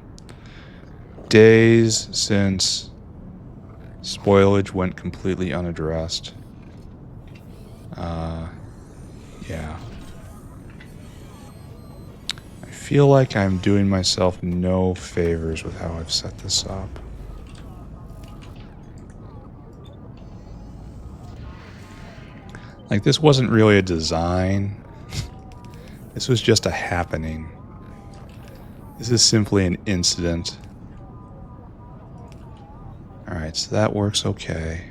Days since spoilage went completely unaddressed. Yeah. I feel like I'm doing myself no favors with how I've set this up. Like, this wasn't really a design. This was just a happening. This is simply an incident. Alright, so that works okay.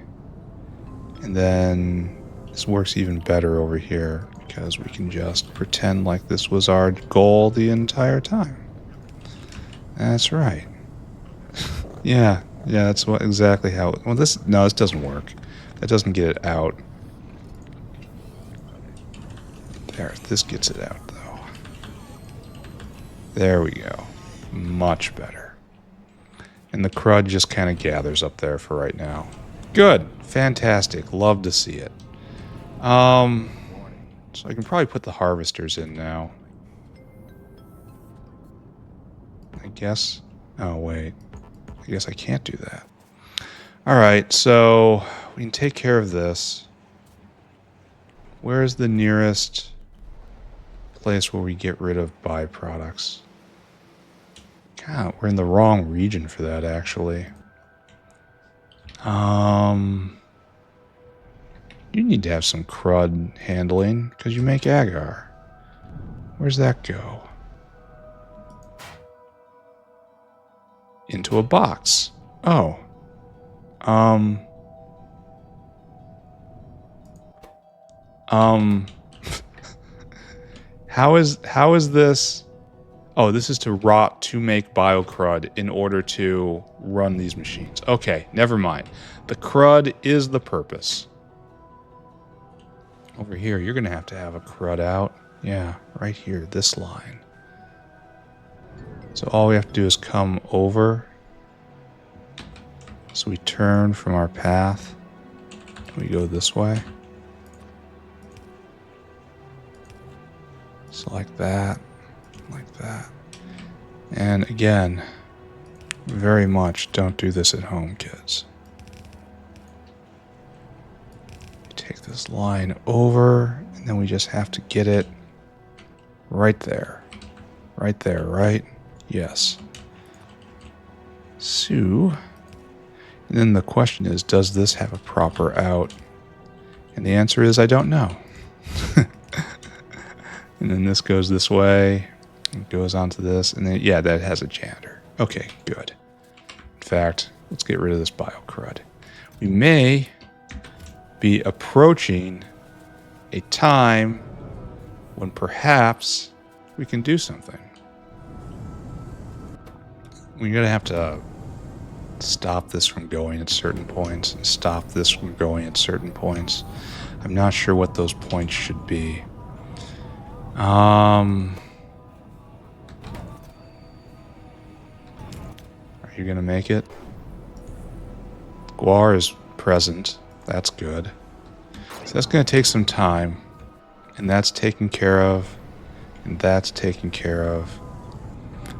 And then this works even better over here because we can just pretend like this was our goal the entire time. That's right. Yeah, that's exactly how it... Well, this doesn't work. That doesn't get it out. There, this gets it out, though. There we go. Much better. And the crud just kind of gathers up there for right now. Good. Fantastic. Love to see it. So I can probably put the harvesters in now. I guess... Oh, wait. I guess I can't do that. Alright, so we can take care of this. Where's the nearest place where we get rid of byproducts? God, we're in the wrong region for that, actually. You need to have some crud handling, because you make agar. Where's that go? Into a box. Oh. How is this? Oh, this is to rot to make bio-crud in order to run these machines. Okay, never mind. The crud is the purpose. Over here, you're going to have a crud out. Yeah, right here, this line. So all we have to do is come over. So we turn from our path. And we go this way. So like that. Like that. And again, very much don't do this at home, kids. Take this line over, and then we just have to get it right there. Right there, right? Yes. So, and then the question is, does this have a proper out? And the answer is, I don't know. And then this goes this way. It goes onto this, and then, yeah, that has a janitor. Okay, good. In fact, let's get rid of this bio-crud. We may be approaching a time when perhaps we can do something. We're going to have to stop this from going at certain points, and stop this from going at certain points. I'm not sure what those points should be. Are you gonna make it? Guar is present. That's good. So that's gonna take some time. And that's taken care of. And that's taken care of.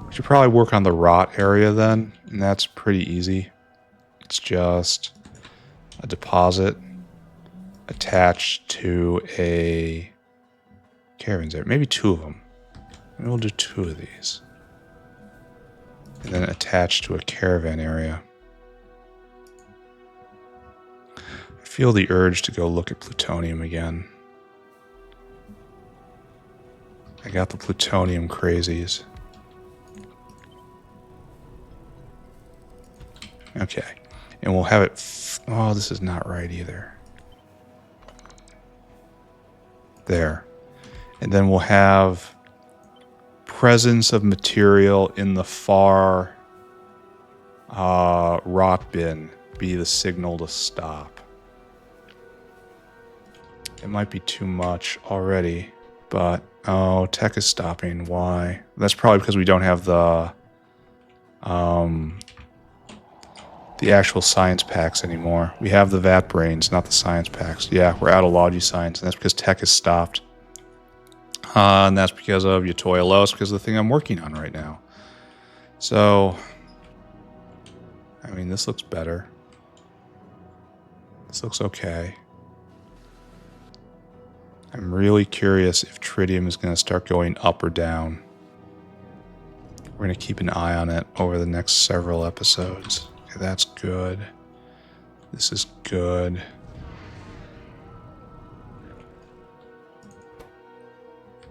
We should probably work on the rot area then. And that's pretty easy. It's just a deposit attached to a caravanserai. Maybe two of them. Maybe we'll do two of these. And then attached to a caravan area. I feel the urge to go look at plutonium again. I got the plutonium crazies. Okay. And we'll have it... oh, this is not right either. There. And then we'll have presence of material in the far rot bin be the signal to stop. It might be too much already, but oh, tech is stopping. Why? That's probably because we don't have the actual science packs anymore. We have the vat brains, not the science packs. Yeah, we're out of Logi science, and that's because tech has stopped. And that's because of Yotoi Aloe, because of the thing I'm working on right now. So, I mean, this looks better. This looks okay. I'm really curious if tritium is going to start going up or down. We're going to keep an eye on it over the next several episodes. Okay, that's good. This is good.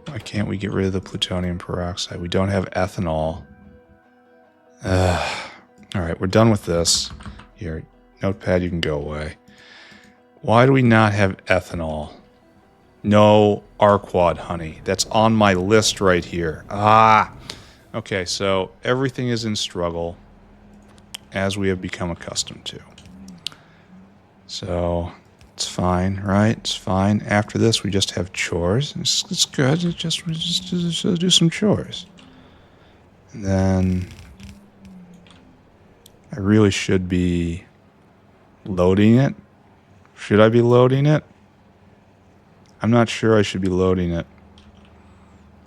Why can't we get rid of the plutonium peroxide? We don't have ethanol. Alright, we're done with this. Here, notepad, you can go away. Why do we not have ethanol? No Arquad honey. That's on my list right here. Okay, so everything is in struggle, as we have become accustomed to. So... it's fine, right? It's fine. After this, we just have chores. It's good. We just do some chores. And then I really should be loading it. Should I be loading it? I'm not sure I should be loading it.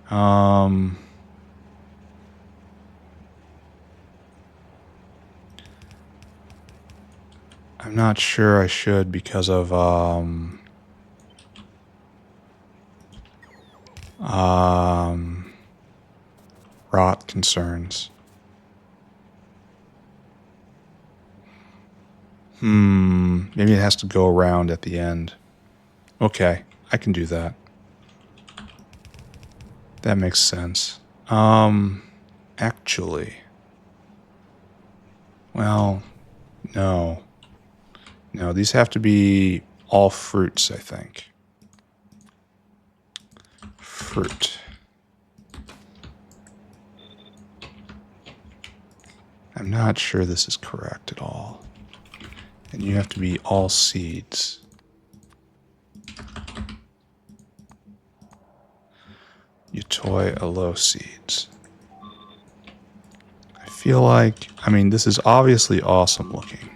I'm not sure I should because of rot concerns. Maybe it has to go around at the end. Okay, I can do that. That makes sense. Actually. Well, no. No, these have to be all fruits, I think. Fruit. I'm not sure this is correct at all. And you have to be all seeds. Yotoi Aloe Seeds. I feel like, I mean, this is obviously awesome looking.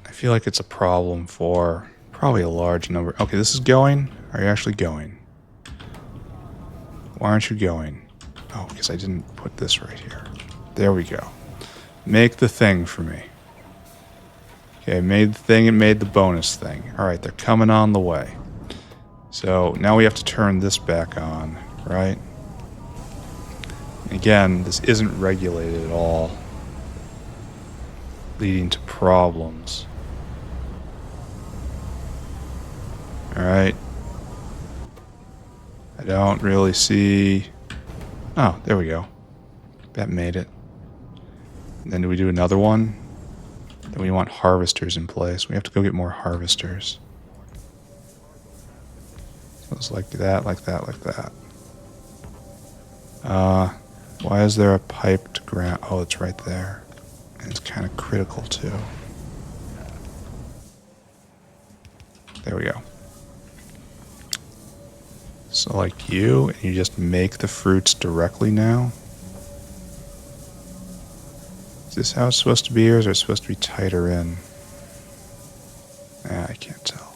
I feel like it's a problem for probably a large number. Okay, this is going. Are you actually going? Why aren't you going? Oh, because I didn't put this right here. There we go. Make the thing for me. Okay, made the thing and made the bonus thing. Alright, they're coming on the way. So now we have to turn this back on, right? Again, this isn't regulated at all, leading to problems. Alright. I don't really see... Oh, there we go. That made it. And then do we do another one? Then we want harvesters in place. We have to go get more harvesters. So it's like that, like that, like that. Why is there a piped ground? Oh, it's right there. And it's kind of critical too. There we go. So like you, and you just make the fruits directly now? Is this how it's supposed to be, or is it supposed to be tighter in? I can't tell.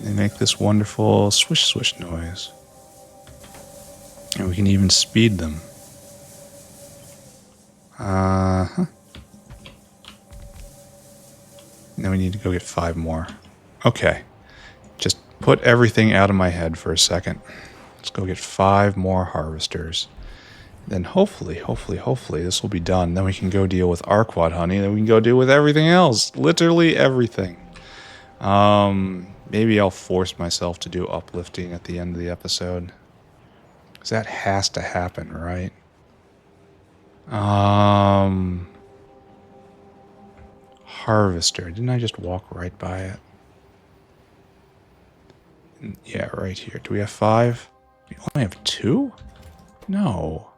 They make this wonderful swish swish noise. And we can even speed them. Uh-huh. Now we need to go get 5 more. Okay. Just put everything out of my head for a second. Let's go get 5 more harvesters. Then hopefully, this will be done. Then we can go deal with Arquad honey. Then we can go deal with everything else. Literally everything. Maybe I'll force myself to do uplifting at the end of the episode. Because that has to happen, right? Harvester. Didn't I just walk right by it? Yeah, right here. Do we have 5? We only have 2? No.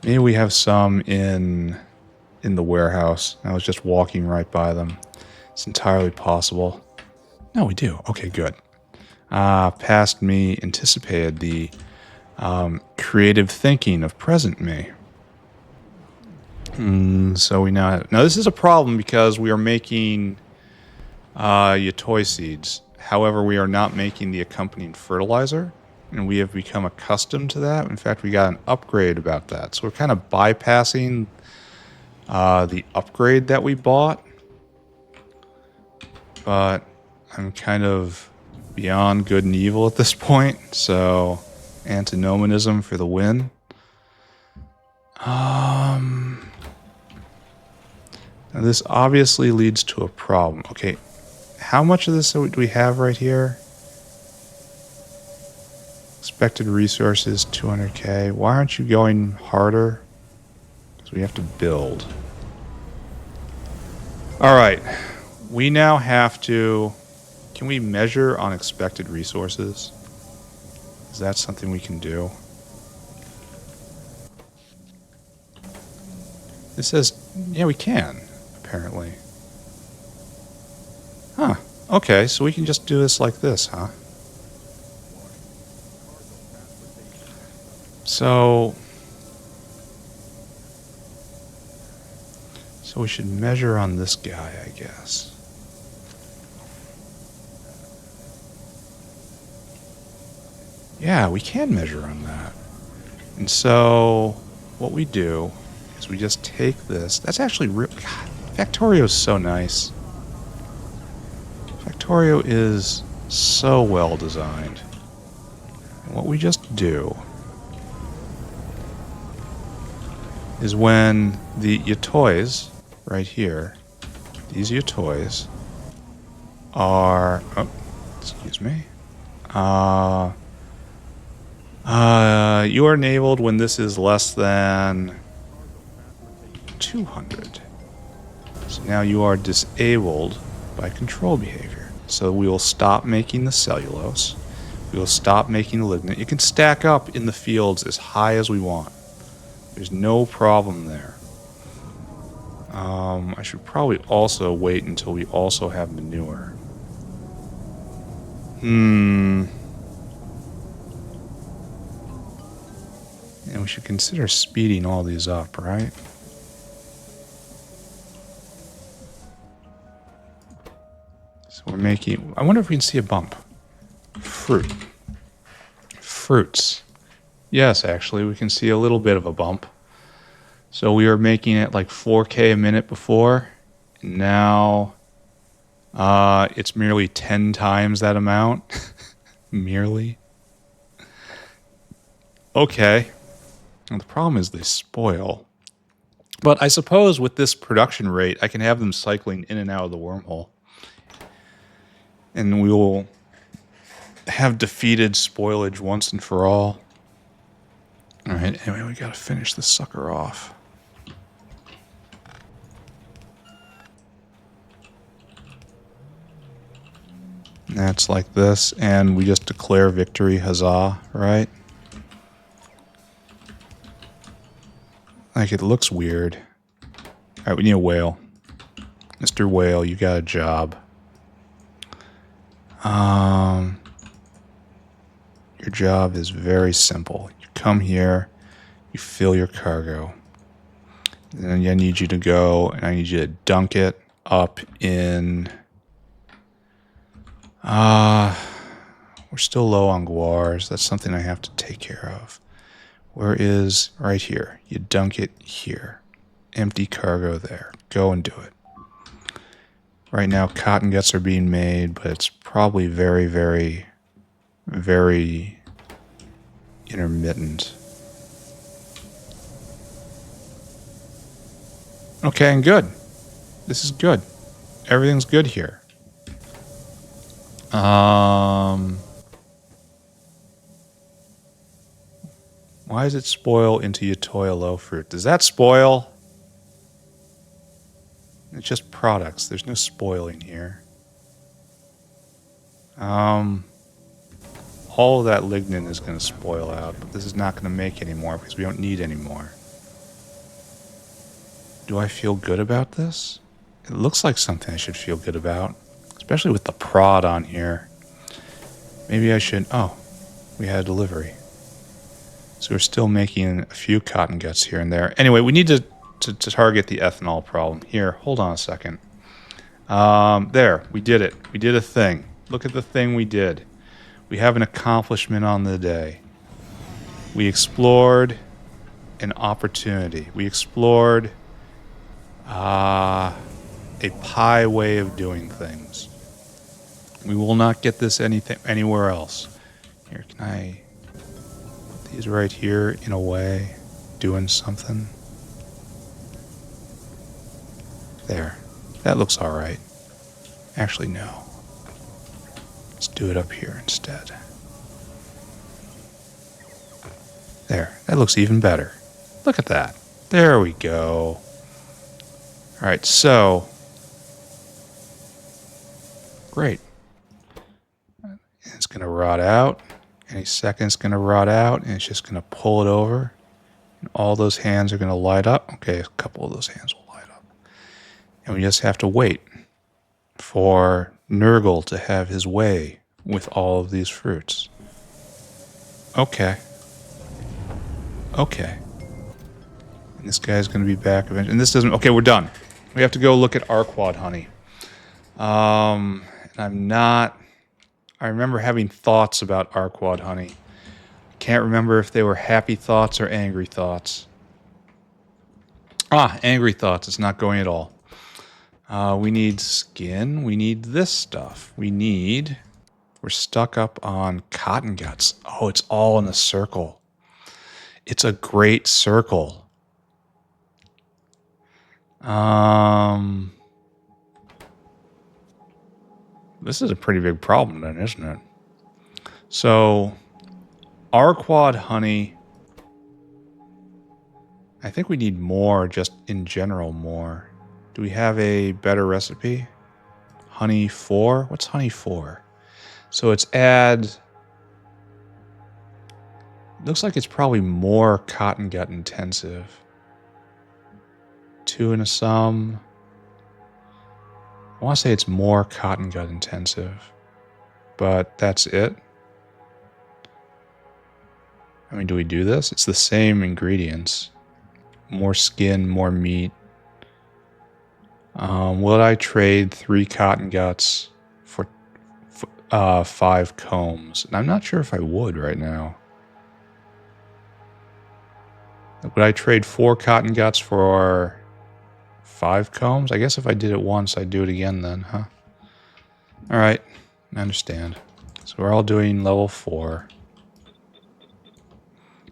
Maybe we have some in the warehouse. I was just walking right by them. It's entirely possible. No, we do. Okay, good. Past me anticipated the creative thinking of present me. So we now have... Now, this is a problem because we are making Yotoi Seeds. However, we are not making the accompanying fertilizer. And we have become accustomed to that. In fact, we got an upgrade about that. So we're kind of bypassing the upgrade that we bought. But I'm kind of beyond good and evil at this point. So, antinomianism for the win. Now this obviously leads to a problem. Okay, how much of this do we have right here? Expected resources, 200k. Why aren't you going harder? Because we have to build. Alright, we now have to... Can we measure on expected resources? Is that something we can do? It says, yeah, we can, apparently. Huh. Okay, so we can just do this like this, huh? So we should measure on this guy, I guess. Yeah, we can measure on that. And so what we do is we just take this. That's actually real. God, Factorio is so nice. Factorio is so well designed. And what we just do is when the Yotois right here, these Yotois are, oh, excuse me, you are enabled when this is less than 200. So now you are disabled by control behavior. So we will stop making the cellulose. We will stop making the lignin. It can stack up in the fields as high as we want. There's no problem there. I should probably also wait until we also have manure. And we should consider speeding all these up, right? So we're making... I wonder if we can see a bump. Fruits. Yes, actually, we can see a little bit of a bump. So we were making it like 4K a minute before. And now it's merely 10 times that amount. Merely. Okay. Well, the problem is they spoil. But I suppose with this production rate, I can have them cycling in and out of the wormhole. And we will have defeated spoilage once and for all. Alright, anyway, we gotta finish this sucker off. And that's like this, and we just declare victory, huzzah, right? Like, it looks weird. Alright, we need a whale. Mr. Whale, you got a job. Your job is very simple. You come here, you fill your cargo. And then I need you to go and I need you to dunk it up in... we're still low on guars. That's something I have to take care of. Where is... right here. You dunk it here. Empty cargo there. Go and do it. Right now, cotton guts are being made, but it's probably very, very, very intermittent. Okay, and good. This is good. Everything's good here. Why does it spoil into Yotoi Aloe fruit? Does that spoil? It's just products. There's no spoiling here. All of that lignin is going to spoil out, but this is not going to make any more because we don't need any more. Do I feel good about this? It looks like something I should feel good about, especially with the prod on here. Maybe I should... oh, we had a delivery. So we're still making a few cotton guts here and there. Anyway, we need to target the ethanol problem. Here, hold on a second. There, we did it. We did a thing. Look at the thing we did. We have an accomplishment on the day. We explored an opportunity. We explored a pie way of doing things. We will not get this anywhere else. Here, can I put these right here in a way, doing something? There. That looks all right. Actually, no. Let's do it up here instead. There. That looks even better. Look at that. There we go. All right, so... great. It's going to rot out. Any second it's going to rot out, and it's just going to pull it over. And all those hands are going to light up. Okay, a couple of those hands will light up. And we just have to wait for Nurgle to have his way with all of these fruits. Okay. Okay. And this guy's going to be back eventually. And this doesn't... okay, we're done. We have to go look at Arquad honey. And I'm not... I remember having thoughts about Arquad honey. I can't remember if they were happy thoughts or angry thoughts. Angry thoughts. It's not going at all. We need skin. We need this stuff. We're stuck up on cotton guts. Oh, it's all in a circle. It's a great circle. This is a pretty big problem then, isn't it? So, Arquad honey. I think we need more, just in general more. Do we have a better recipe? Honey 4? What's honey 4? So it's looks like it's probably more cotton gut intensive. 2 and a sum. I want to say it's more cotton gut intensive. But that's it. I mean, do we do this? It's the same ingredients. More skin, more meat. Would I trade 3 cotton guts for 5 combs? And I'm not sure if I would right now. Would I trade 4 cotton guts for 5 combs? I guess if I did it once, I'd do it again then, huh? Alright, I understand. So we're all doing level 4.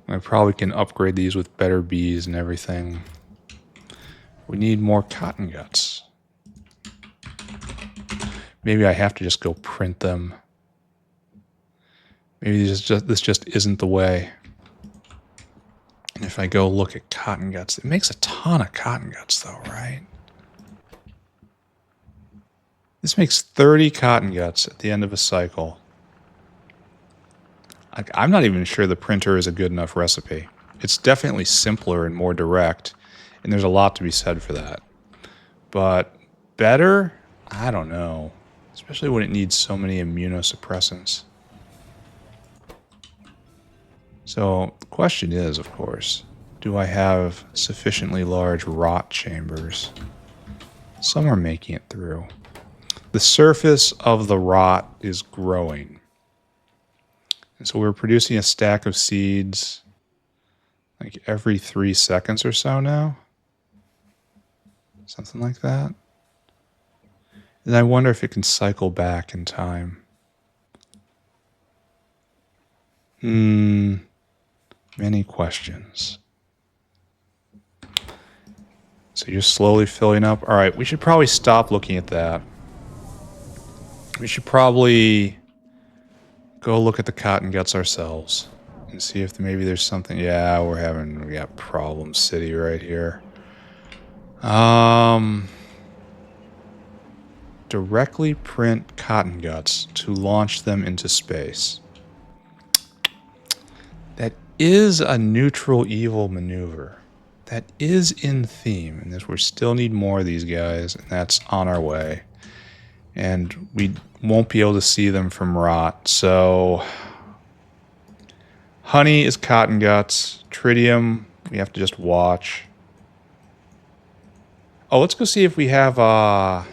I probably can upgrade these with better bees and everything. We need more cotton guts. Maybe I have to just go print them. Maybe this just isn't the way. And if I go look at cotton guts, it makes a ton of cotton guts though, right? This makes 30 cotton guts at the end of a cycle. I'm not even sure the printer is a good enough recipe. It's definitely simpler and more direct, and there's a lot to be said for that. But better? I don't know. Especially when it needs so many immunosuppressants. So the question is, of course, do I have sufficiently large rot chambers? Some are making it through. The surface of the rot is growing. And so we're producing a stack of seeds like every 3 seconds or so now. Something like that. And I wonder if it can cycle back in time. Many questions. So you're slowly filling up. All right, we should probably stop looking at that. We should probably go look at the cotton guts ourselves and see if maybe there's something. Yeah, we got Problem City right here. Directly print cotton guts to launch them into space. That is a neutral evil maneuver. That is in theme, and we still need more of these guys, and that's on our way. And we won't be able to see them from rot, so... Honey is cotton guts. Tritium, we have to just watch. Oh, let's go see if we have, saw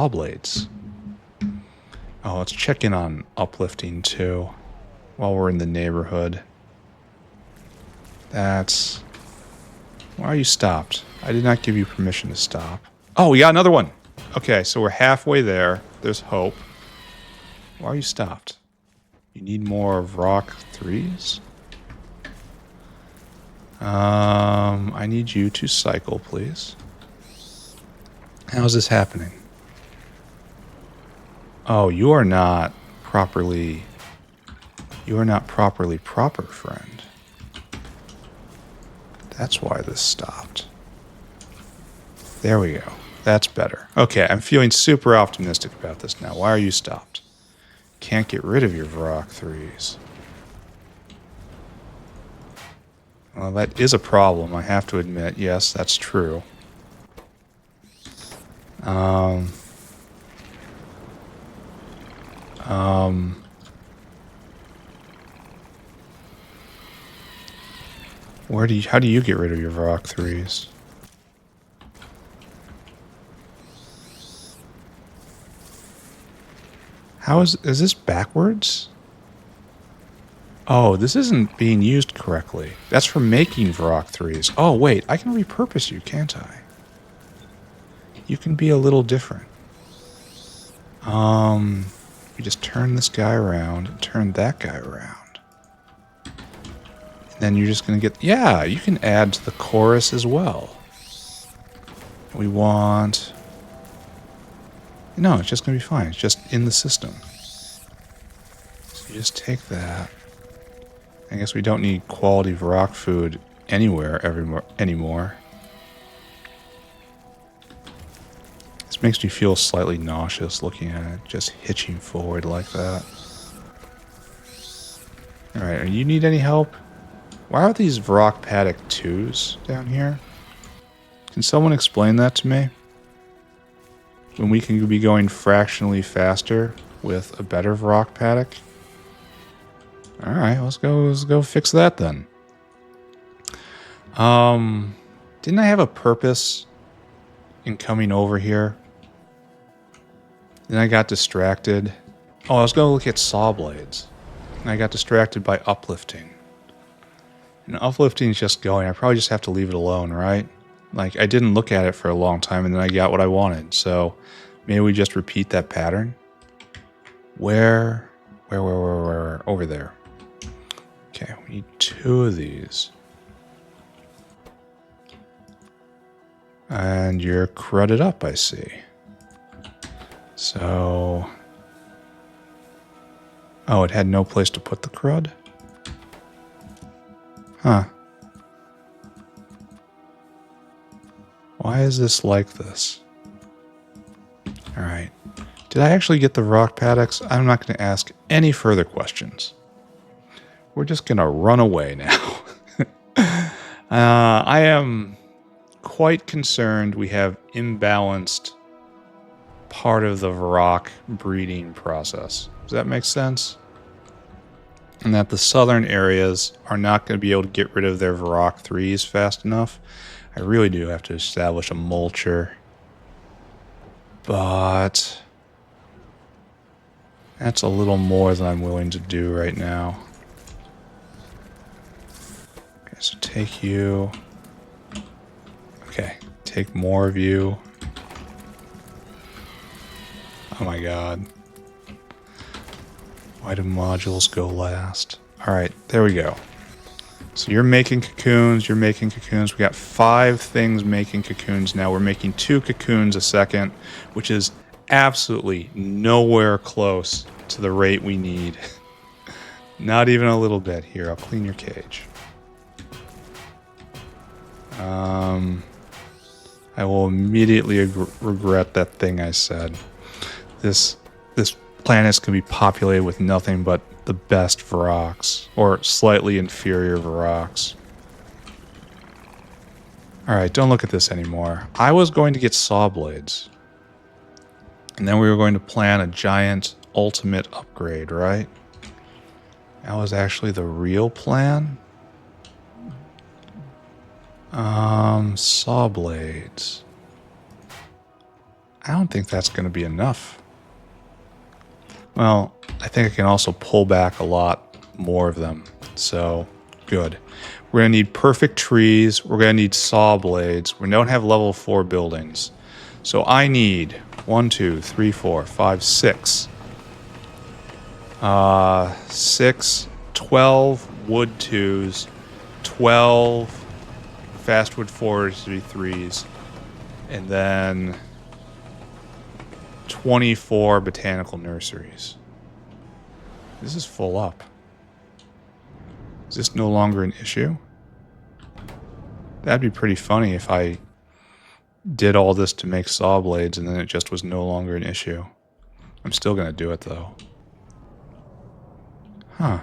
blades. Oh, let's check in on uplifting, too, while we're in the neighborhood. That's... Why are you stopped? I did not give you permission to stop. Oh, we got another one! Okay, so we're halfway there. There's hope. Why are you stopped? You need more of rock 3s? I need you to cycle, please. How is this happening? Oh, you are not properly... You are not properly proper, friend. That's why this stopped. There we go. That's better. Okay, I'm feeling super optimistic about this now. Why are you stopped? Can't get rid of your Varrock 3s. Well, that is a problem, I have to admit. Yes, that's true. How do you get rid of your Varrock 3s? Is this backwards? Oh, this isn't being used correctly. That's for making Varrock 3s. Oh, wait, I can repurpose you, can't I? You can be a little different. You just turn this guy around and turn that guy around. Then you're just going to get... Yeah, you can add to the chorus as well. We want... No, it's just going to be fine. It's just in the system. So you just take that. I guess we don't need quality Varrock food anywhere anymore. This makes me feel slightly nauseous looking at it, just hitching forward like that. Alright, you need any help? Why are these Varrock Paddock 2s down here? Can someone explain that to me? When we can be going fractionally faster with a better Varrock Paddock? Alright, let's go fix that then. Didn't I have a purpose in coming over here? Then I got distracted. Oh, I was going to look at saw blades. And I got distracted by uplifting. And uplifting is just going. I probably just have to leave it alone, right? Like, I didn't look at it for a long time, and then I got what I wanted. So, maybe we just repeat that pattern. Where? Over there. Okay, we need 2 of these. And you're crudded up, I see. So... Oh, it had no place to put the crud? Huh. Why is this like this? Alright. Did I actually get the rock paddocks? I'm not going to ask any further questions. We're just going to run away now. I am quite concerned we have imbalanced part of the Varrock breeding process. Does that make sense? and that the southern areas are not going to be able to get rid of their Varrock 3s fast enough. I really do have to establish a mulcher. But that's a little more than I'm willing to do right now. Okay, so take you. Okay, take more of you. Oh my god. Why do modules go last? Alright, there we go. So you're making cocoons, you're making cocoons. We got 5 things making cocoons now. We're making 2 cocoons a second, which is absolutely nowhere close to the rate we need. Not even a little bit. Here, I'll clean your cage. I will immediately regret that thing I said. This planet's going to be populated with nothing but the best Varrocks, or slightly inferior Varrocks. Alright, don't look at this anymore. I was going to get saw blades. And then we were going to plan a giant ultimate upgrade, right? That was actually the real plan? Saw blades. I don't think that's going to be enough. Well, I think I can also pull back a lot more of them. So, good. We're going to need perfect trees. We're going to need saw blades. We don't have level 4 buildings. So I need 1, 2, 3, 4, 5, 6. 6, 12 wood 2s, 12 fastwood forestry 3s, and then 24 botanical nurseries. This is full up. Is this no longer an issue? That'd be pretty funny if I did all this to make saw blades and then it just was no longer an issue. I'm still going to do it though. Huh.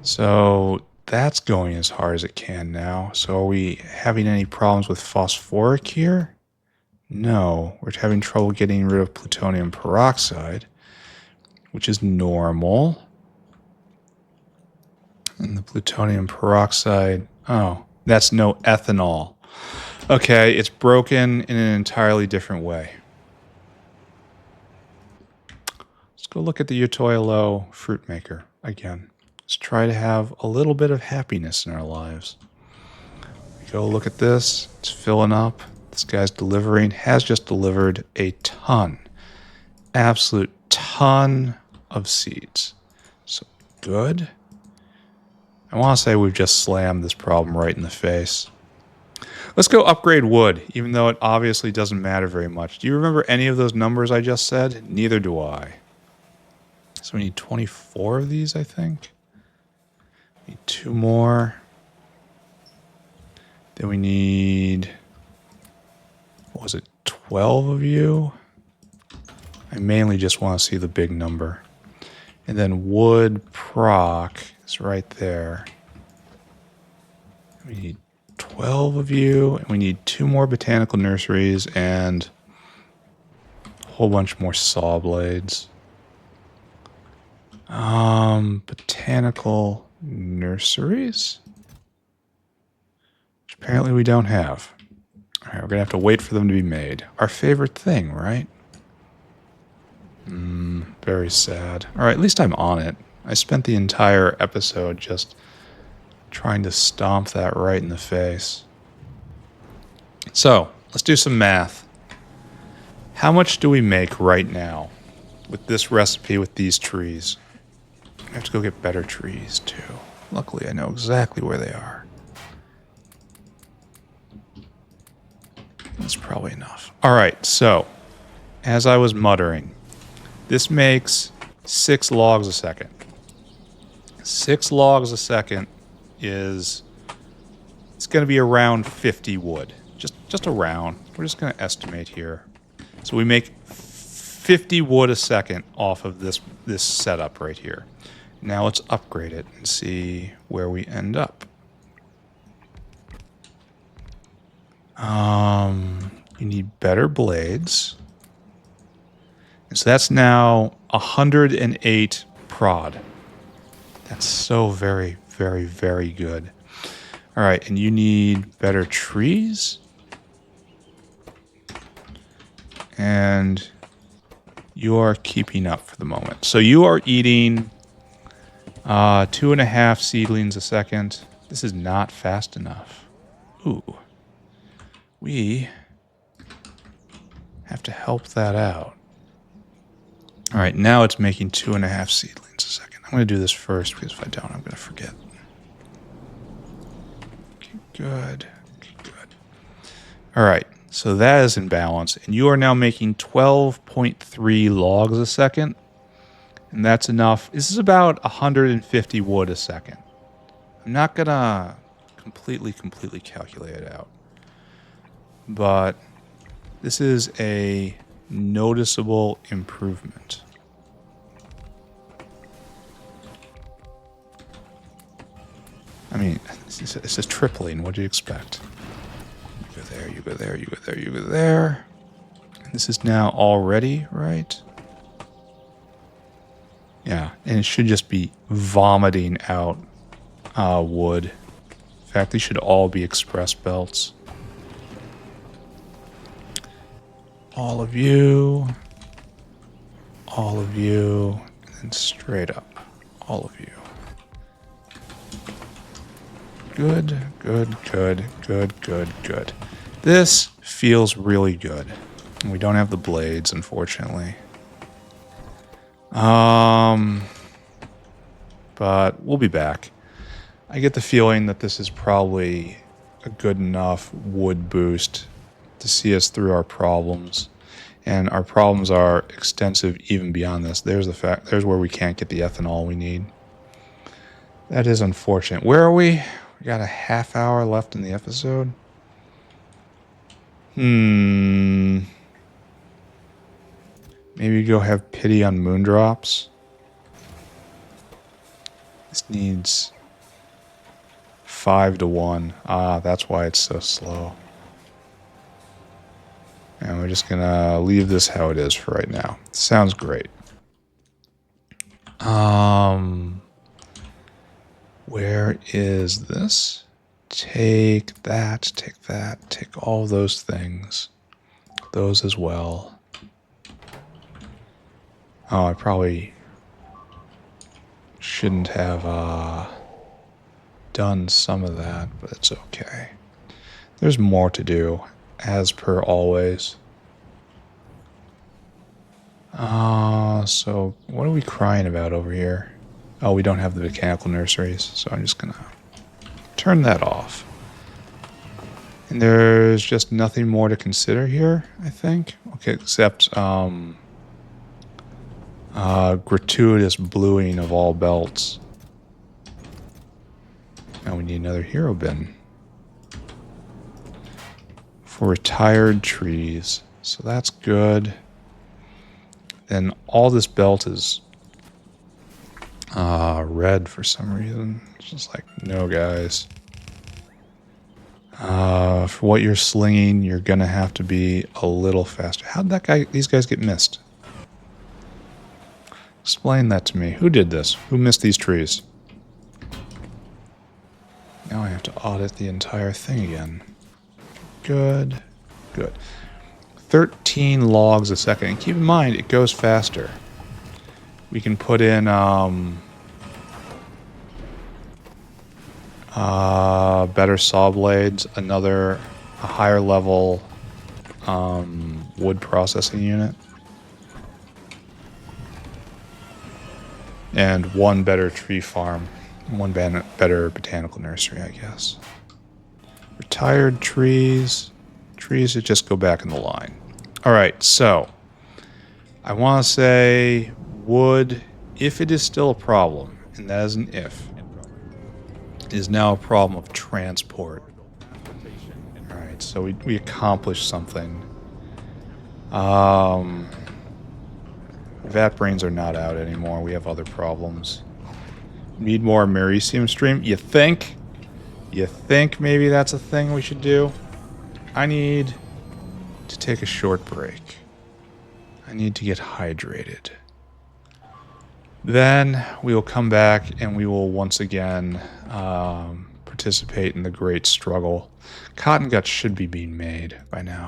So that's going as hard as it can now. So are we having any problems with phosphoric here? No, we're having trouble getting rid of plutonium peroxide, which is normal. And the plutonium peroxide, oh, that's no ethanol. Okay, it's broken in an entirely different way. Let's go look at the Yotoi Aloe fruit maker again. Let's try to have a little bit of happiness in our lives. Go look at this. It's filling up. This guy's delivering, has just delivered a ton, absolute ton of seeds. So good. I want to say we've just slammed this problem right in the face. Let's go upgrade wood, even though it obviously doesn't matter very much. Do you remember any of those numbers I just said? Neither do I. So we need 24 of these, I think. We need 2 more. Then we need, what was it, 12 of you? I mainly just want to see the big number. And then wood proc is right there. We need 12 of you, and we need 2 more botanical nurseries and a whole bunch more saw blades. Botanical nurseries? Which apparently we don't have. Alright, we're going to have to wait for them to be made. Our favorite thing, right? Very sad. Alright, at least I'm on it. I spent the entire episode just trying to stomp that right in the face. So, let's do some math. How much do we make right now with this recipe with these trees? I have to go get better trees too. Luckily, I know exactly where they are. That's probably enough. Alright, so, as I was muttering, this makes 6 logs a second. 6 logs a second is, it's going to be around 50 wood. Just around. We're just going to estimate here. So we make 50 wood a second off of this setup right here. Now let's upgrade it and see where we end up. You need better blades. And so that's now 108 prod. That's so very, very, very good. All right, and you need better trees. And you are keeping up for the moment. So you are eating 2.5 seedlings a second. This is not fast enough. Ooh. We have to help that out. All right, now it's making 2.5 seedlings a second. I'm going to do this first because if I don't, I'm going to forget. Okay, good. Okay, good. All right, so that is in balance. And you are now making 12.3 logs a second. And that's enough. This is about 150 wood a second. I'm not going to completely calculate it out. But this is a noticeable improvement. I mean, it's a tripling. What do you expect? You go there, you go there, you go there, you go there. And this is now all ready, right? Yeah, and it should just be vomiting out wood. In fact, these should all be express belts. All of you, and straight up, all of you. Good, good, good, good, good, good. This feels really good. And we don't have the blades, unfortunately. But we'll be back. I get the feeling that this is probably a good enough wood boost to see us through our problems. And our problems are extensive even beyond this. There's where we can't get the ethanol we need. That is unfortunate. Where are we? We got a half hour left in the episode. Maybe go have pity on Moondrops. This needs 5 to 1. Ah, that's why it's so slow. And we're just gonna leave this how it is for right now. Sounds great. Where is this? Take that, take all those things. Those as well. Oh, I probably shouldn't have done some of that, but it's okay. There's more to do, as per always. So what are we crying about over here? Oh, we don't have the mechanical nurseries, so I'm just gonna turn that off. And there's just nothing more to consider here, I think. Okay, except gratuitous bluing of all belts. Now we need another hero bin. For retired trees. So that's good. Then all this belt is red for some reason. It's just like, no, guys. For what you're slinging, you're gonna have to be a little faster. How'd these guys get missed? Explain that to me. Who did this? Who missed these trees? Now I have to audit the entire thing again. Good. Good. 13 logs a second. And keep in mind, it goes faster. We can put in better saw blades, a higher level wood processing unit, and one better tree farm, one better botanical nursery, I guess. Retired trees that just go back in the line. All right, so I want to say wood, if it is still a problem, and that is an if, it is now a problem of transport. All right, so we accomplished something. Vat brains are not out anymore. We have other problems. Need more Merisium stream? You think? You think maybe that's a thing we should do? I need to take a short break. I need to get hydrated. Then we will come back and we will once again participate in the great struggle. Cotton guts should be being made by now.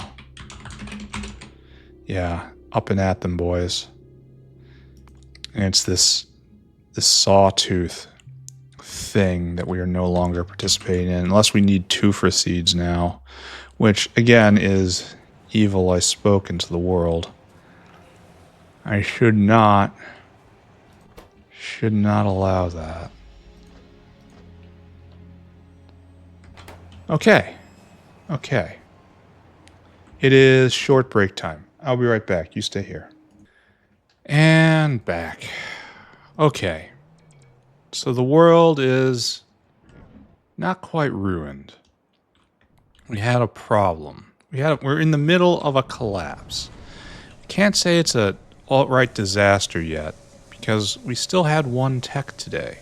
Yeah, up and at them, boys. And it's this sawtooth thing that we are no longer participating in, unless we need 2 for seeds now, which again is evil I spoke into the world. I should not allow that. Okay. It is short break time. I'll be right back. You stay here. And back. Okay. So the world is not quite ruined. We had a problem. We're in the middle of a collapse. Can't say it's a outright disaster yet, because we still had 1 tech today.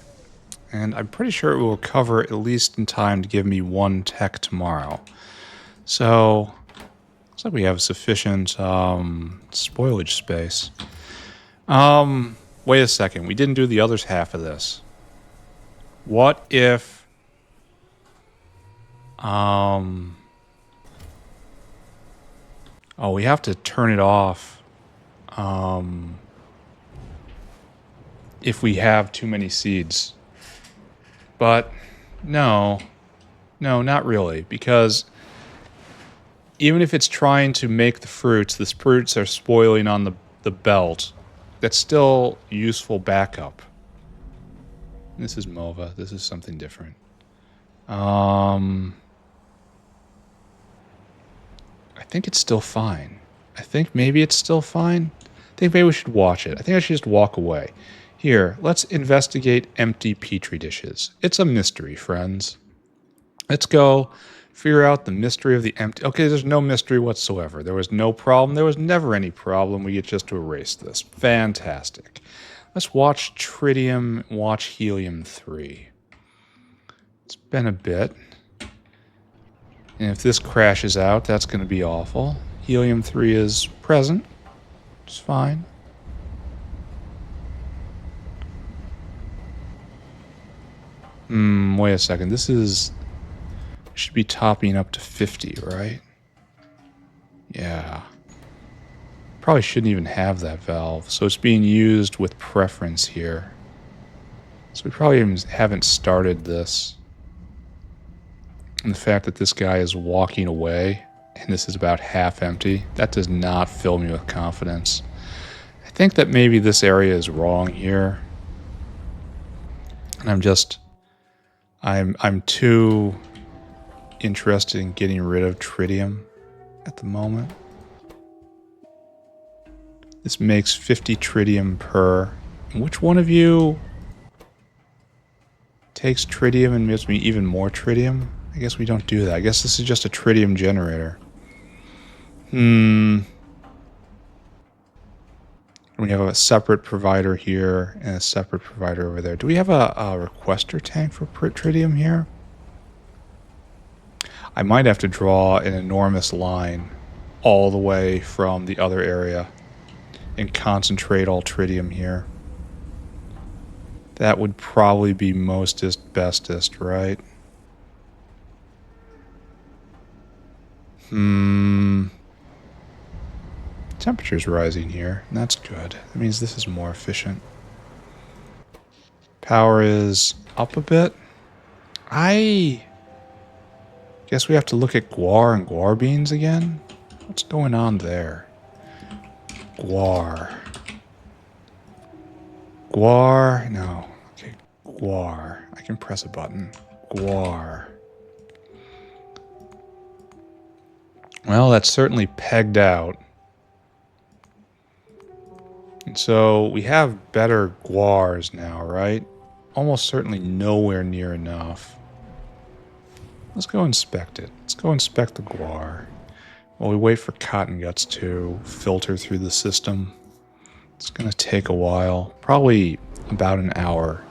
And I'm pretty sure it will recover at least in time to give me 1 tech tomorrow. So, looks like we have sufficient spoilage space. Wait a second. We didn't do the other half of this. What if... Oh, we have to turn it off. If we have too many seeds. But no, not really, because even if it's trying to make the fruits are spoiling on the belt. That's still useful backup. This is MOVA. This is something different. I think it's still fine. I think maybe it's still fine. I think maybe we should watch it. I think I should just walk away. Here, let's investigate empty petri dishes. It's a mystery, friends. Let's go figure out the mystery of the empty... Okay, there's no mystery whatsoever. There was no problem. There was never any problem. We get just to erase this. Fantastic. Let's watch tritium, watch helium-3. It's been a bit. And if this crashes out, that's going to be awful. Helium-3 is present. It's fine. Wait a second. This is... should be topping up to 50, right? Yeah. Probably shouldn't even have that valve. So it's being used with preference here. So we probably even haven't started this. And the fact that this guy is walking away and this is about half empty, that does not fill me with confidence. I think that maybe this area is wrong here. And I'm too interested in getting rid of tritium at the moment. This makes 50 tritium per. And which one of you takes tritium and gives me even more tritium? I guess we don't do that. I guess this is just a tritium generator. We have a separate provider here and a separate provider over there. Do we have a requester tank for tritium here? I might have to draw an enormous line all the way from the other area and concentrate all tritium here. That would probably be mostest bestest, right? Temperature's rising here, and that's good. That means this is more efficient. Power is up a bit. I guess we have to look at guar and guar beans again. What's going on there? Guar. Guar. No. Okay. Guar. I can press a button. Guar. Well, that's certainly pegged out. And so we have better guars now, right? Almost certainly nowhere near enough. Let's go inspect it. Let's go inspect the guar. While we wait for cotton guts to filter through the system. It's going to take a while. Probably about an hour.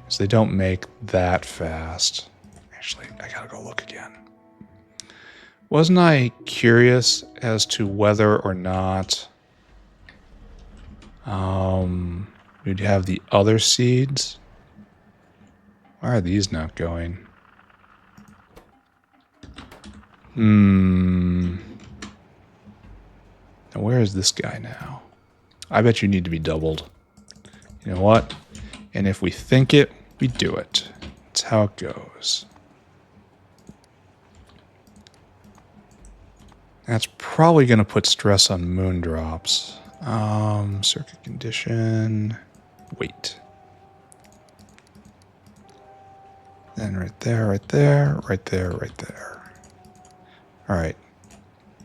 Because they don't make that fast. Actually, I gotta go look again. Wasn't I curious as to whether or not... we We'd have the other seeds. Why are these not going? Now where is this guy now? I bet you need to be doubled. You know what? And if we think it, we do it. That's how it goes. That's probably going to put stress on moon drops. Circuit condition. Wait. Then right there, right there, right there, right there. All right.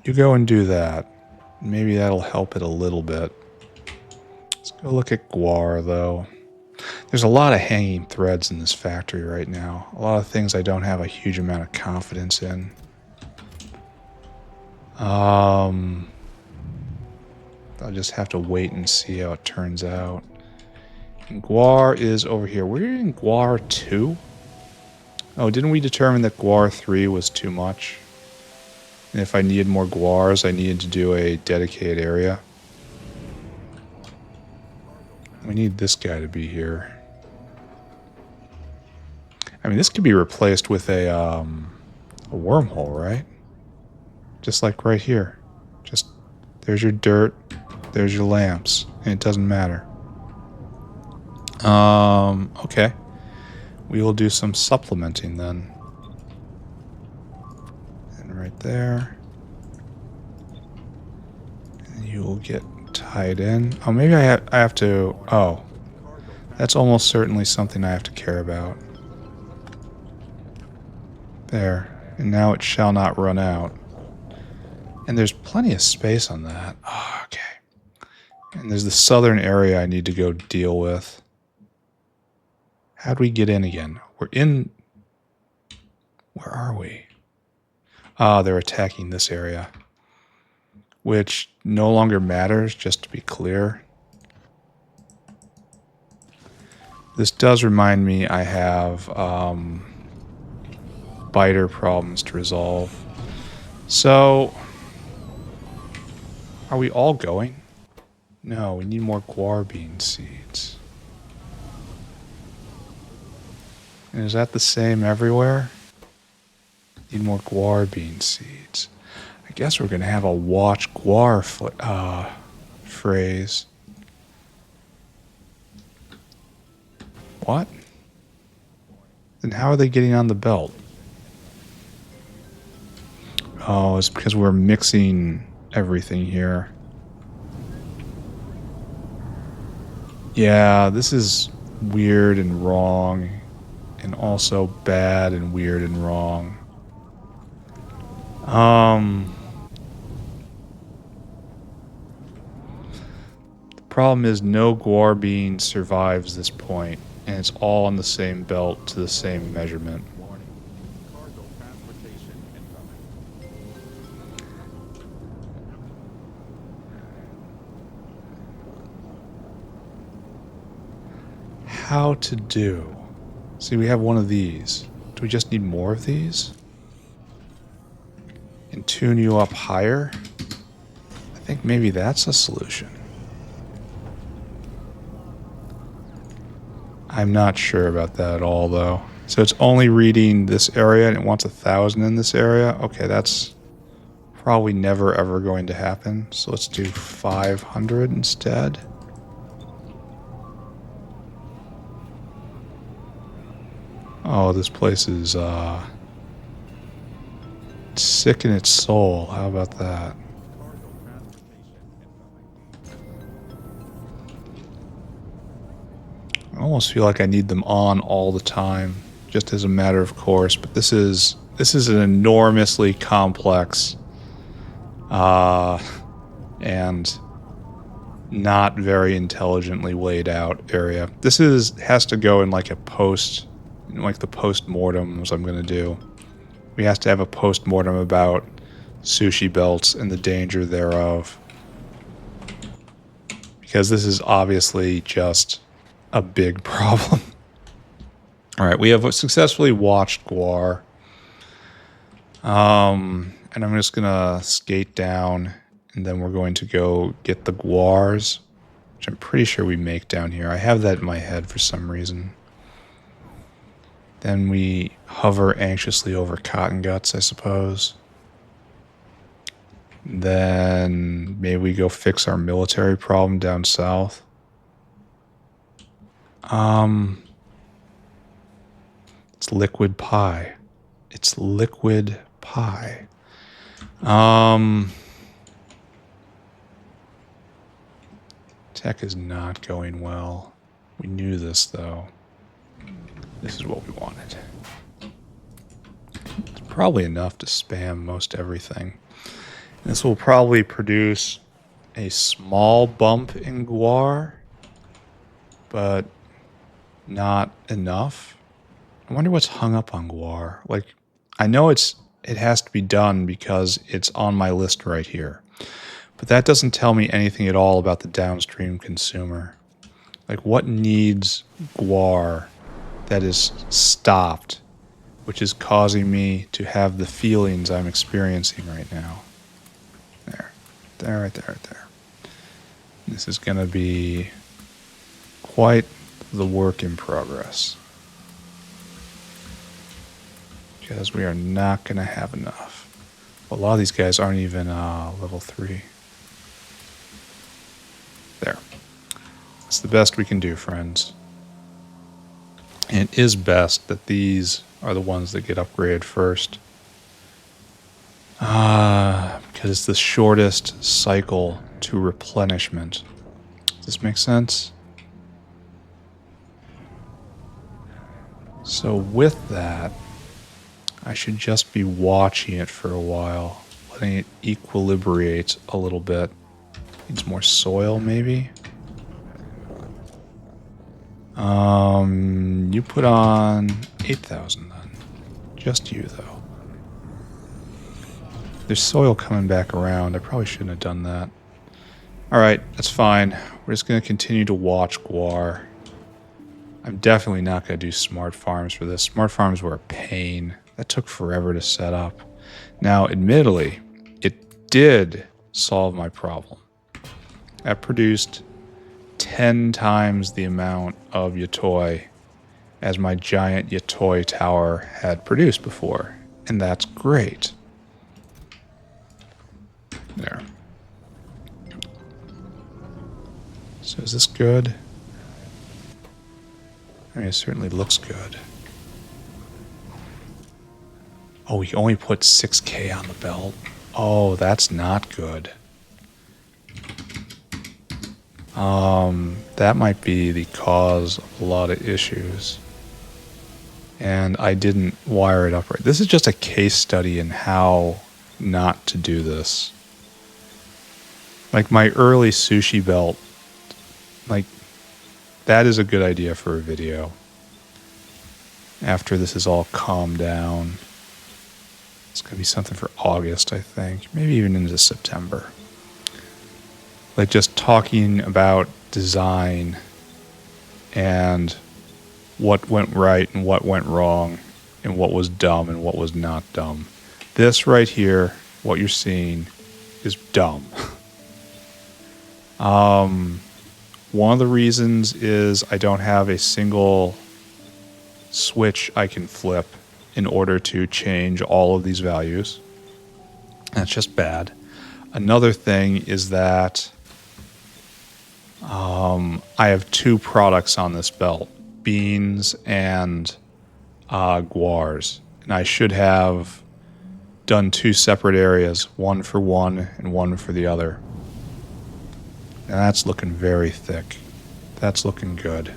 You go and do that. Maybe that'll help it a little bit. Let's go look at guar, though. There's a lot of hanging threads in this factory right now. A lot of things I don't have a huge amount of confidence in. I'll just have to wait and see how it turns out. And guar is over here. We're in guar 2? Oh, didn't we determine that guar 3 was too much? And if I needed more guars, I needed to do a dedicated area. We need this guy to be here. I mean, this could be replaced with a wormhole, right? Just like right here. Just, there's your dirt, there's your lamps, and it doesn't matter. Okay. We will do some supplementing then. And right there. And you will get tied in. Oh, maybe I have to... Oh. That's almost certainly something I have to care about. There. And now it shall not run out. And there's plenty of space on that. Oh, okay. And there's the southern area I need to go deal with. How'd we get in again? We're in... Where are we? Ah, they're attacking this area. Which no longer matters, just to be clear. This does remind me I have biter problems to resolve. So... Are we all going? No, we need more guar bean seeds. And is that the same everywhere? Need more guar bean seeds. I guess we're going to have a watch guar phrase. What? Then how are they getting on the belt? Oh, it's because we're mixing everything here. Yeah, this is weird and wrong, and also bad and weird and wrong. The problem is no guar bean survives this point, and it's all on the same belt to the same measurement. How to do? See, we have one of these. Do we just need more of these? And tune you up higher? I think maybe that's a solution. I'm not sure about that at all, though. So it's only reading this area, and it wants 1,000 in this area? Okay, that's probably never ever going to happen. So let's do 500 instead. Oh, this place is sick in its soul. How about that? I almost feel like I need them on all the time, just as a matter of course. But this is an enormously complex and not very intelligently laid out area. This has to go in like a post. Like the post-mortems I'm going to do. We have to have a post-mortem about sushi belts and the danger thereof. Because this is obviously just a big problem. Alright, we have successfully watched guar. And I'm just going to skate down, and then we're going to go get the guars. which I'm pretty sure we make down here. I have that in my head for some reason. Then we hover anxiously over cotton guts, I suppose. Then maybe we go fix our military problem down south. It's liquid pie. It's liquid pie. Tech is not going well. We knew this, though. This is what we wanted. It's probably enough to spam most everything. This will probably produce a small bump in guar, but not enough. I wonder what's hung up on guar. Like, I know it has to be done because it's on my list right here. But that doesn't tell me anything at all about the downstream consumer. Like, what needs guar that is stopped, which is causing me to have the feelings I'm experiencing right now? There, right there. This is going to be quite the work in progress, because we are not going to have enough. Well, a lot of these guys aren't even level 3. There. That's the best we can do, friends. And it is best that these are the ones that get upgraded first. Because it's the shortest cycle to replenishment. Does this make sense? So with that, I should just be watching it for a while, letting it equilibrate a little bit. Needs more soil, maybe? You put on 8,000 then. Just you, though. There's soil coming back around. I probably shouldn't have done that. Alright, that's fine. We're just going to continue to watch guar. I'm definitely not going to do smart farms for this. Smart farms were a pain. That took forever to set up. Now, admittedly, it did solve my problem. That produced 10 times the amount of Yotoi as my giant Yotoi tower had produced before. And that's great. There. So is this good? I mean, it certainly looks good. Oh, we only put 6K on the belt. Oh, that's not good. That might be the cause of a lot of issues. And I didn't wire it up right. This is just a case study in how not to do this. Like my early sushi belt, like that is a good idea for a video. After this is all calmed down. It's going to be something for August, I think. Maybe even into September. Like just talking about design and what went right and what went wrong and what was dumb and what was not dumb. This right here, what you're seeing, is dumb. One of the reasons is I don't have a single switch I can flip in order to change all of these values. That's just bad. Another thing is that I have 2 products on this belt, beans and guars. And I should have done 2 separate areas, one for one and one for the other. And that's looking very thick. That's looking good.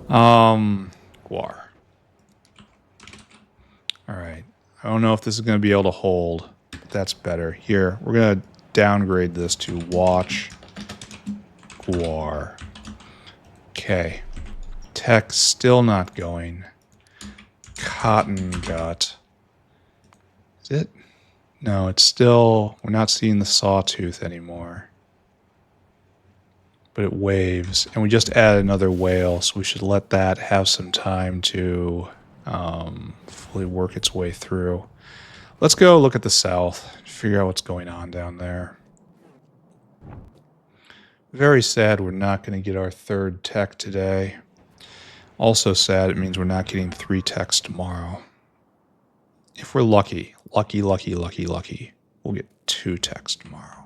Guar. Alright. I don't know if this is going to be able to hold, but that's better. Here, we're going to downgrade this to watch guar. Okay. Tech still not going. Cotton gut. Is it? No, it's still... We're not seeing the sawtooth anymore. But it waves. And we just added another whale, so we should let that have some time to fully work its way through. Let's go look at the south, figure out what's going on down there. Very sad we're not going to get our third tech today. Also sad it means we're not getting 3 techs tomorrow. If we're lucky, we'll get 2 techs tomorrow.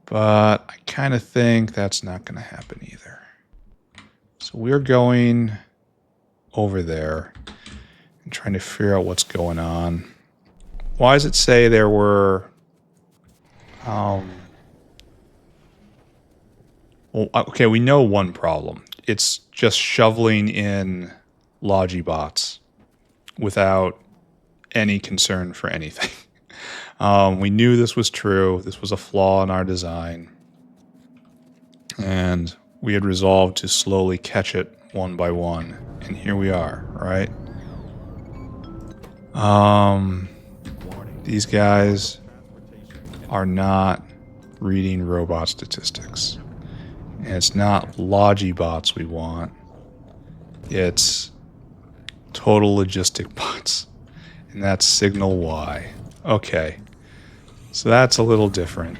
But I kind of think that's not going to happen either. So we're going over there and trying to figure out what's going on. Why does it say there were... well, okay, we know one problem. It's just shoveling in Logibots without any concern for anything. We knew this was true. This was a flaw in our design. And we had resolved to slowly catch it one by one. And here we are, right? These guys are not reading robot statistics. And it's not Logibots we want. It's total logistic bots. And that's signal Y. Okay. So that's a little different.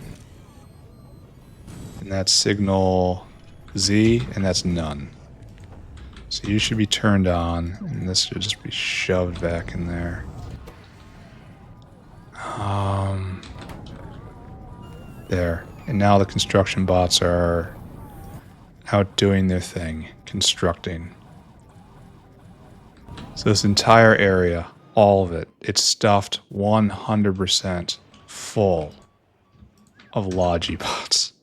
And that's signal Z, and that's none. So you should be turned on, and this should just be shoved back in there. There. And now the construction bots are out doing their thing, constructing. So this entire area, all of it, it's stuffed 100% full of Logibots.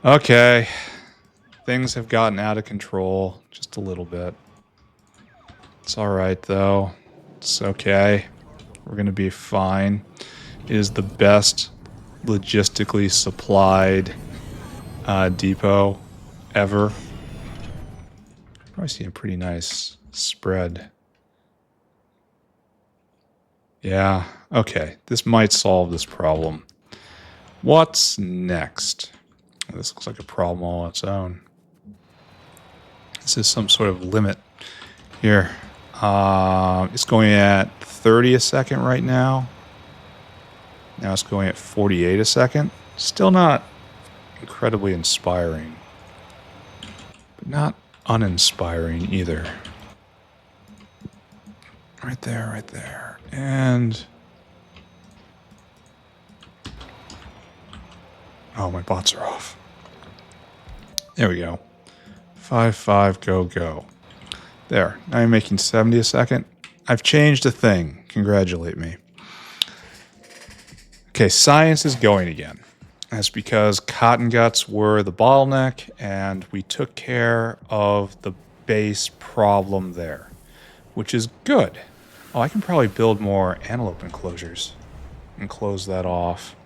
Okay. Things have gotten out of control just a little bit. It's alright though. It's okay. We're going to be fine. It is the best logistically supplied depot ever. I see a pretty nice spread. Yeah, okay. This might solve this problem. What's next? This looks like a problem all on its own. This is some sort of limit here. It's going at 30 a second right now. Now it's going at 48 a second. Still not incredibly inspiring, but not uninspiring either. Right there, right there. And... oh, my bots are off. There we go. 5, go, go. There. Now I'm making 70 a second. I've changed a thing. Congratulate me. Okay, science is going again. That's because cotton guts were the bottleneck, and we took care of the base problem there, which is good. Oh, I can probably build more antelope enclosures and close that off.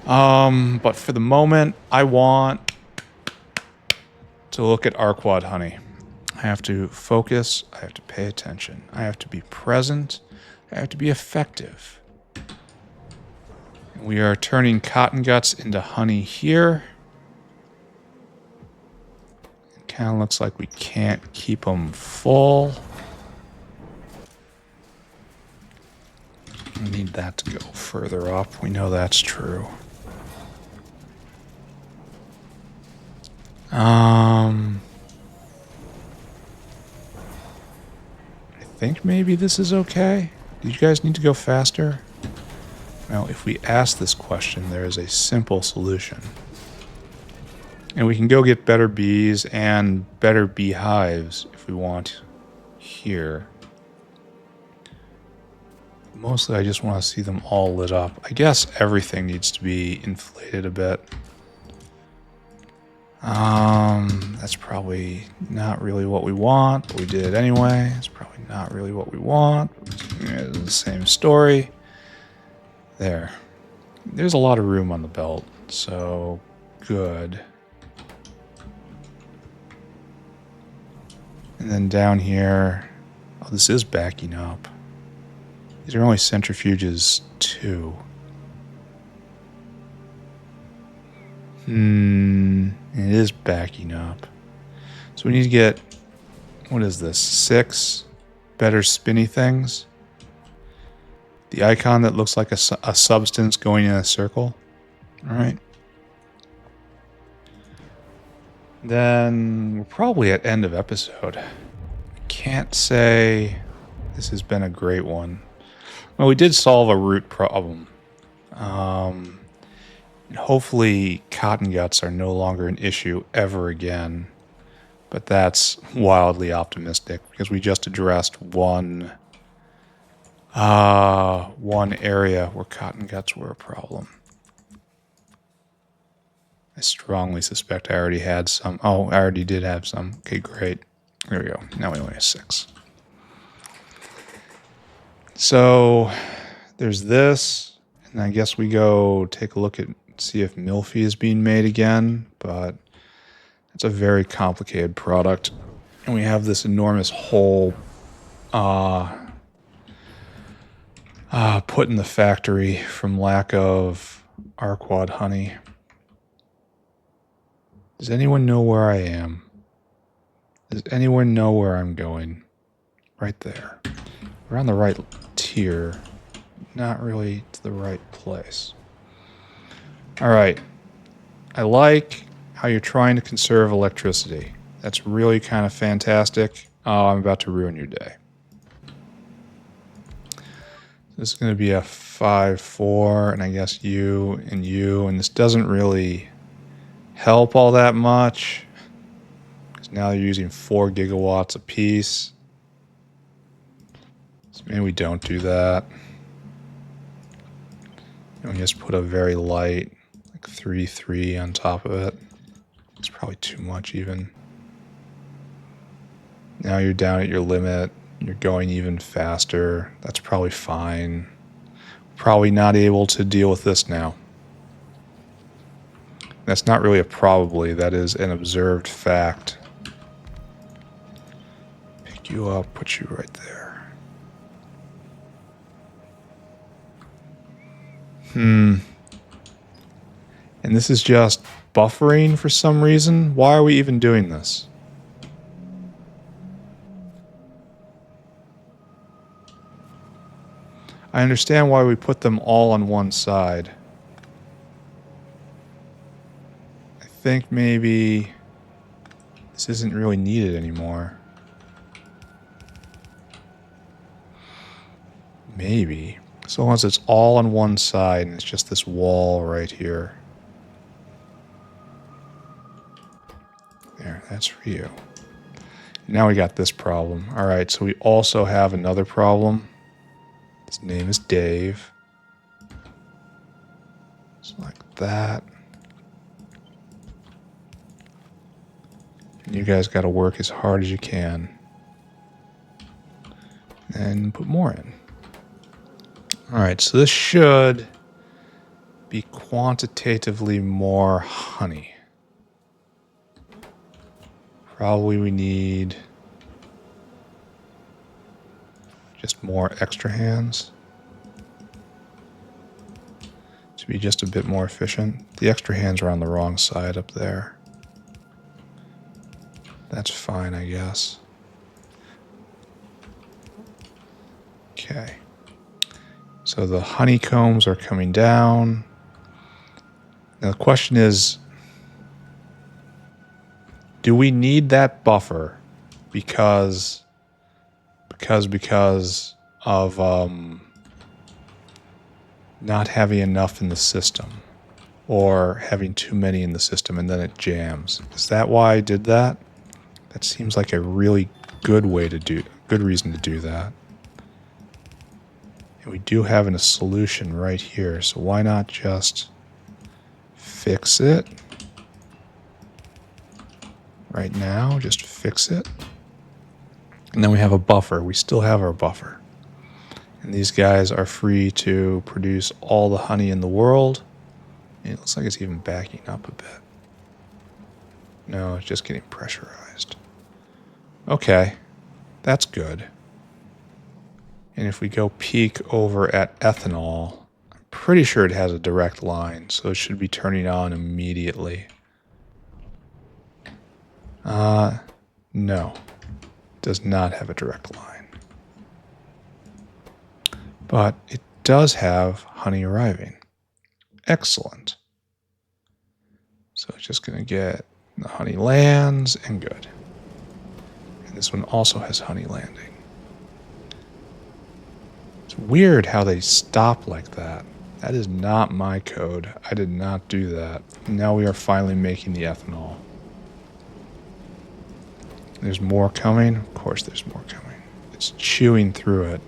But for the moment, I want to look at Arquad honey. I have to focus. I have to pay attention. I have to be present. I have to be effective. We are turning cotton guts into honey here. It kind of looks like we can't keep them full. We need that to go further up. We know that's true. I think maybe this is okay. Do you guys need to go faster? Now, if we ask this question, there is a simple solution. And we can go get better bees and better beehives if we want here. Mostly I just want to see them all lit up. I guess everything needs to be inflated a bit. That's probably not really what we want, but we did it anyway. It's probably not really what we want. It's the same story. There. There's a lot of room on the belt, so good. And then down here, oh, this is backing up. These are only centrifuges 2. It is backing up. So we need to get, what is this, 6 better spinny things. The icon that looks like a substance going in a circle. All right. Then we're probably at end of episode. Can't say this has been a great one. Well, we did solve a root problem. And hopefully cotton guts are no longer an issue ever again. But that's wildly optimistic because we just addressed one area where cotton guts were a problem. I strongly suspect I already had some. Oh, I already did have some. Okay, great. There we go. Now we only have 6. So there's this, and I guess we go take a look at see if Milfy is being made again, but it's a very complicated product. And we have this enormous hole put in the factory from lack of Arquad honey. Does anyone know where I am? Does anyone know where I'm going? Right there. We're on the right tier. Not really to the right place. Alright. I like how you're trying to conserve electricity. That's really kind of fantastic. Oh, I'm about to ruin your day. This is going to be a 5-4, and I guess you, and this doesn't really help all that much. Because now you're using 4 gigawatts a piece. So maybe we don't do that. And we just put a very light, like 3-3 on top of it. It's probably too much even. Now you're down at your limit. You're going even faster. That's probably fine. Probably not able to deal with this now. That's not really a probably. That is an observed fact. Pick you up, put you right there. And this is just buffering for some reason. Why are we even doing this? I understand why we put them all on one side. I think maybe this isn't really needed anymore. Maybe. So long as it's all on one side and it's just this wall right here. There, that's for you. Now we got this problem. Alright, so we also have another problem. His name is Dave. Just like that. And you guys got to work as hard as you can. And put more in. Alright, so this should be quantitatively more honey. Probably we need just more extra hands to be just a bit more efficient. The extra hands are on the wrong side up there. That's fine, I guess. Okay. So the honeycombs are coming down. Now the question is, do we need that buffer because of not having enough in the system or having too many in the system and then it jams? Is that why I did that? That seems like a really good reason to do that. And we do have a solution right here, so why not just fix it right now? Just fix it. And then we have a buffer. We still have our buffer. And these guys are free to produce all the honey in the world. And it looks like it's even backing up a bit. No, it's just getting pressurized. Okay, that's good. And if we go peek over at ethanol, I'm pretty sure it has a direct line, so it should be turning on immediately. No. Does not have a direct line. But it does have honey arriving. Excellent. So it's just going to get The honey lands, and good. And this one also has honey landing. It's weird how they stop like that. That is not my code. I did not do that. Now we are finally making the ethanol. There's more coming. Of course there's more coming. It's chewing through it.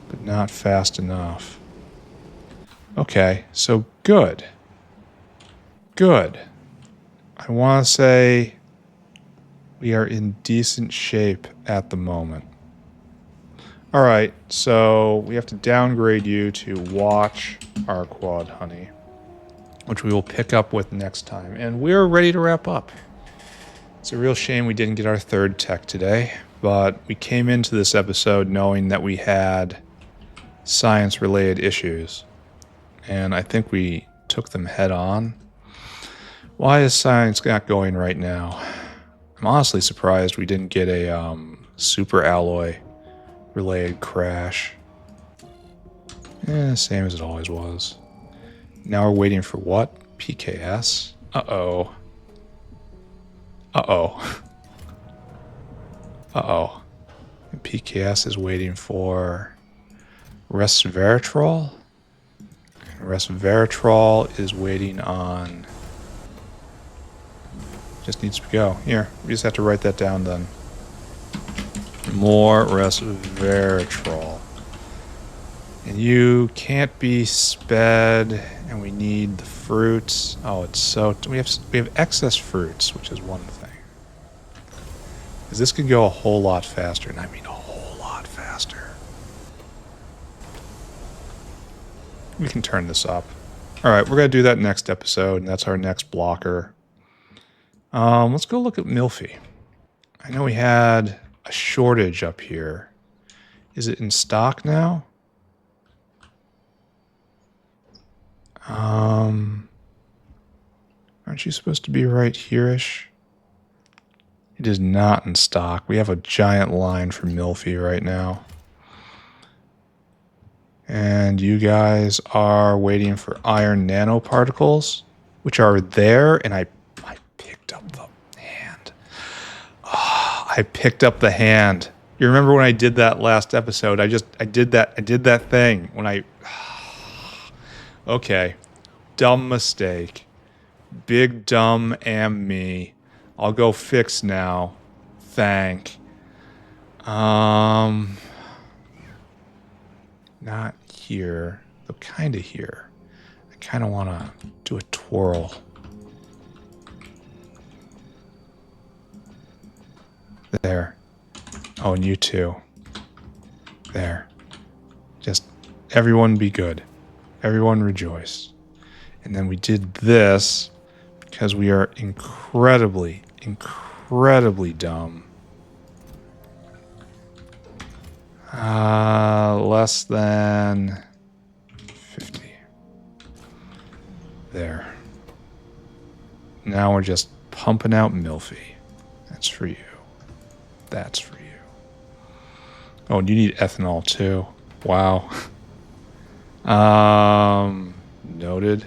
But not fast enough. Okay, so good. Good. I want to say we are in decent shape at the moment. Alright, so we have to downgrade you to watch our quad honey, which we will pick up with next time. And we're ready to wrap up. It's a real shame we didn't get our third tech today, but we came into this episode knowing that we had science-related issues, and I think we took them head on. Why is science not going right now? I'm honestly surprised we didn't get a super alloy related crash. Same as it always was. Now we're waiting for what? PKS? Uh-oh. Uh-oh. Uh-oh. And PKS is waiting for resveratrol? Resveratrol is waiting on... Just needs to go. Here, we just have to write that down then. More resveratrol. And you can't be sped, and we need the fruits. Oh, it's so... We have excess fruits, which is one thing. Because this could go a whole lot faster, and I mean a whole lot faster. We can turn this up. Alright, we're going to do that next episode, and that's our next blocker. Let's go look at Milfy. I know we had a shortage up here. Is it in stock now? Aren't you supposed to be right here-ish? It is not in stock. We have a giant line for Milfy right now. And you guys are waiting for iron nanoparticles, which are there, and I picked up the hand. Oh, I picked up the hand. You remember when I did that last episode? I did that thing when I... Okay. Dumb mistake. Big dumb am me. I'll go fix now. Thank. Not here. Though kinda here. I kinda wanna do a twirl. There. Oh, and you too. There. Just everyone be good. Everyone rejoice. And then we did this because we are incredibly dumb. Less than 50. There. Now we're just pumping out Milfy. That's for you. That's for you. Oh, and you need ethanol too. Wow. Noted.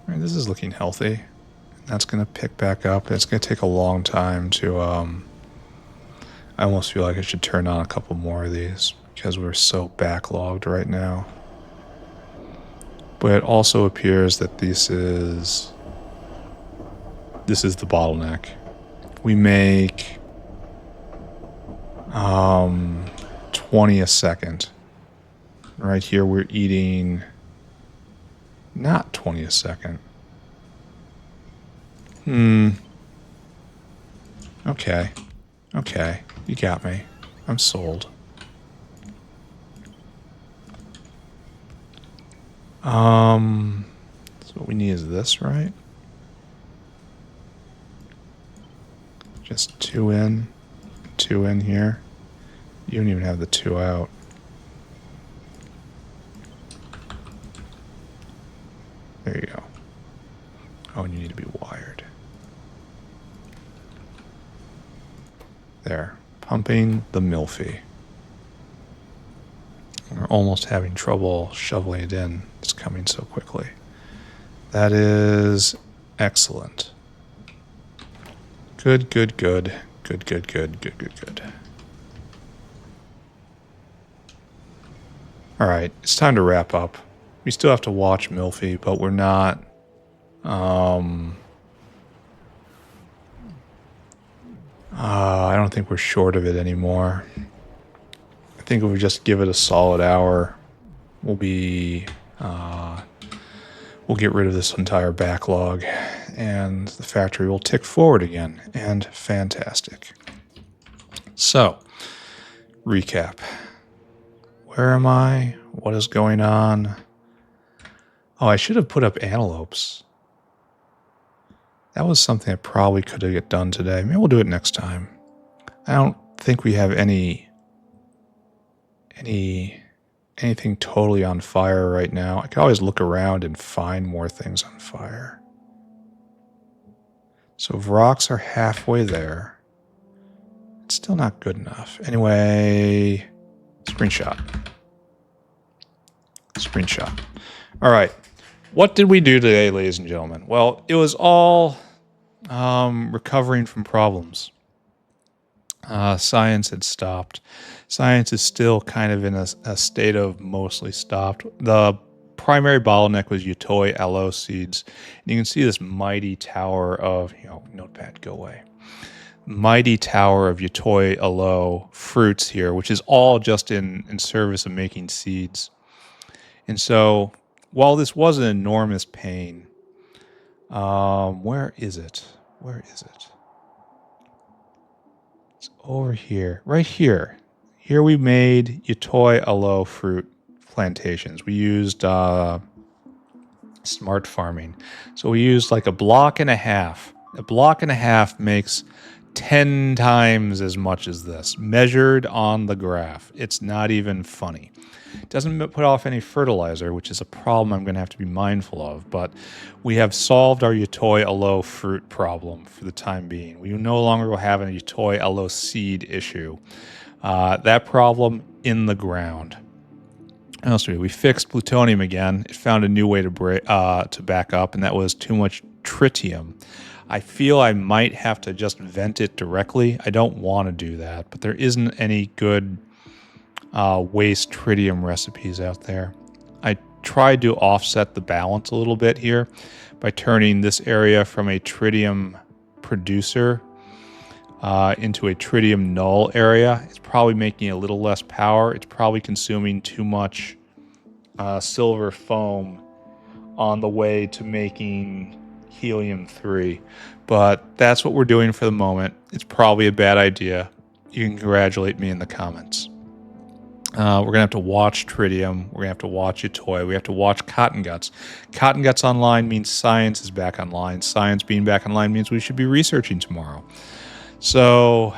All right, this is looking healthy. That's going to pick back up. It's going to take a long time to, I almost feel like I should turn on a couple more of these because we're so backlogged right now. But it also appears that this is the bottleneck. We make 20 a second. Right here we're eating not 20 a second. Okay. Okay. You got me. I'm sold. So what we need is this, right? Just 2 in, 2 in here. You don't even have the 2 out. There you go. Oh, and you need to be wired. There. Pumping the Milfy. We're almost having trouble shoveling it in. It's coming so quickly. That is excellent. Good, good, good. Good, good, good, good, good, good. All right, it's time to wrap up. We still have to watch Milfy, but we're not... I don't think we're short of it anymore. I think if we just give it a solid hour, we'll be... we'll get rid of this entire backlog, and the factory will tick forward again. And fantastic. So, recap. Where am I? What is going on? Oh, I should have put up antelopes. That was something I probably could have get done today. Maybe we'll do it next time. I don't think we have anything totally on fire right now. I could always look around and find more things on fire. So if rocks are halfway there, it's still not good enough. Anyway, screenshot. Screenshot. All right. What did we do today, ladies and gentlemen? Well, it was all recovering from problems. Science had stopped. Science is still kind of in a state of mostly stopped. The primary bottleneck was Yotoi Aloe Seeds. And you can see this mighty tower of, notepad, go away. Mighty tower of Yotoi Aloe fruits here, which is all just in service of making seeds. And so, while this was an enormous pain, where is it? Where is it? It's over here. Right here. Here we made Yotoi Aloe fruit plantations. We used smart farming. So we used like a block and a half. A block and a half makes 10 times as much as this, measured on the graph. It's not even funny. It doesn't put off any fertilizer, which is a problem I'm going to have to be mindful of, but we have solved our Yotoi Aloe fruit problem for the time being. We no longer will have a Yotoi Aloe seed issue. That problem in the ground. What else did we do? We fixed plutonium again. It found a new way to back up, and that was too much tritium. I feel I might have to just vent it directly. I don't want to do that, but there isn't any good waste tritium recipes out there. I tried to offset the balance a little bit here by turning this area from a tritium producer into a tritium null area. It's probably making a little less power. It's probably consuming too much silver foam on the way to making helium-3. But that's what we're doing for the moment. It's probably a bad idea. You can congratulate me in the comments. We're going to have to watch tritium. We're going to have to watch Yotoi. We have to watch cotton guts. Cotton guts online means science is back online. Science being back online means we should be researching tomorrow. So,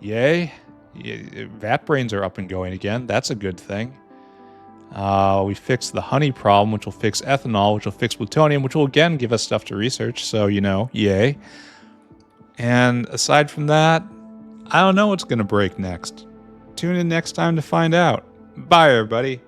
yay. Vat brains are up and going again. That's a good thing. We fixed the honey problem, which will fix ethanol, which will fix plutonium, which will again give us stuff to research. So, yay. And aside from that, I don't know what's going to break next. Tune in next time to find out. Bye, everybody.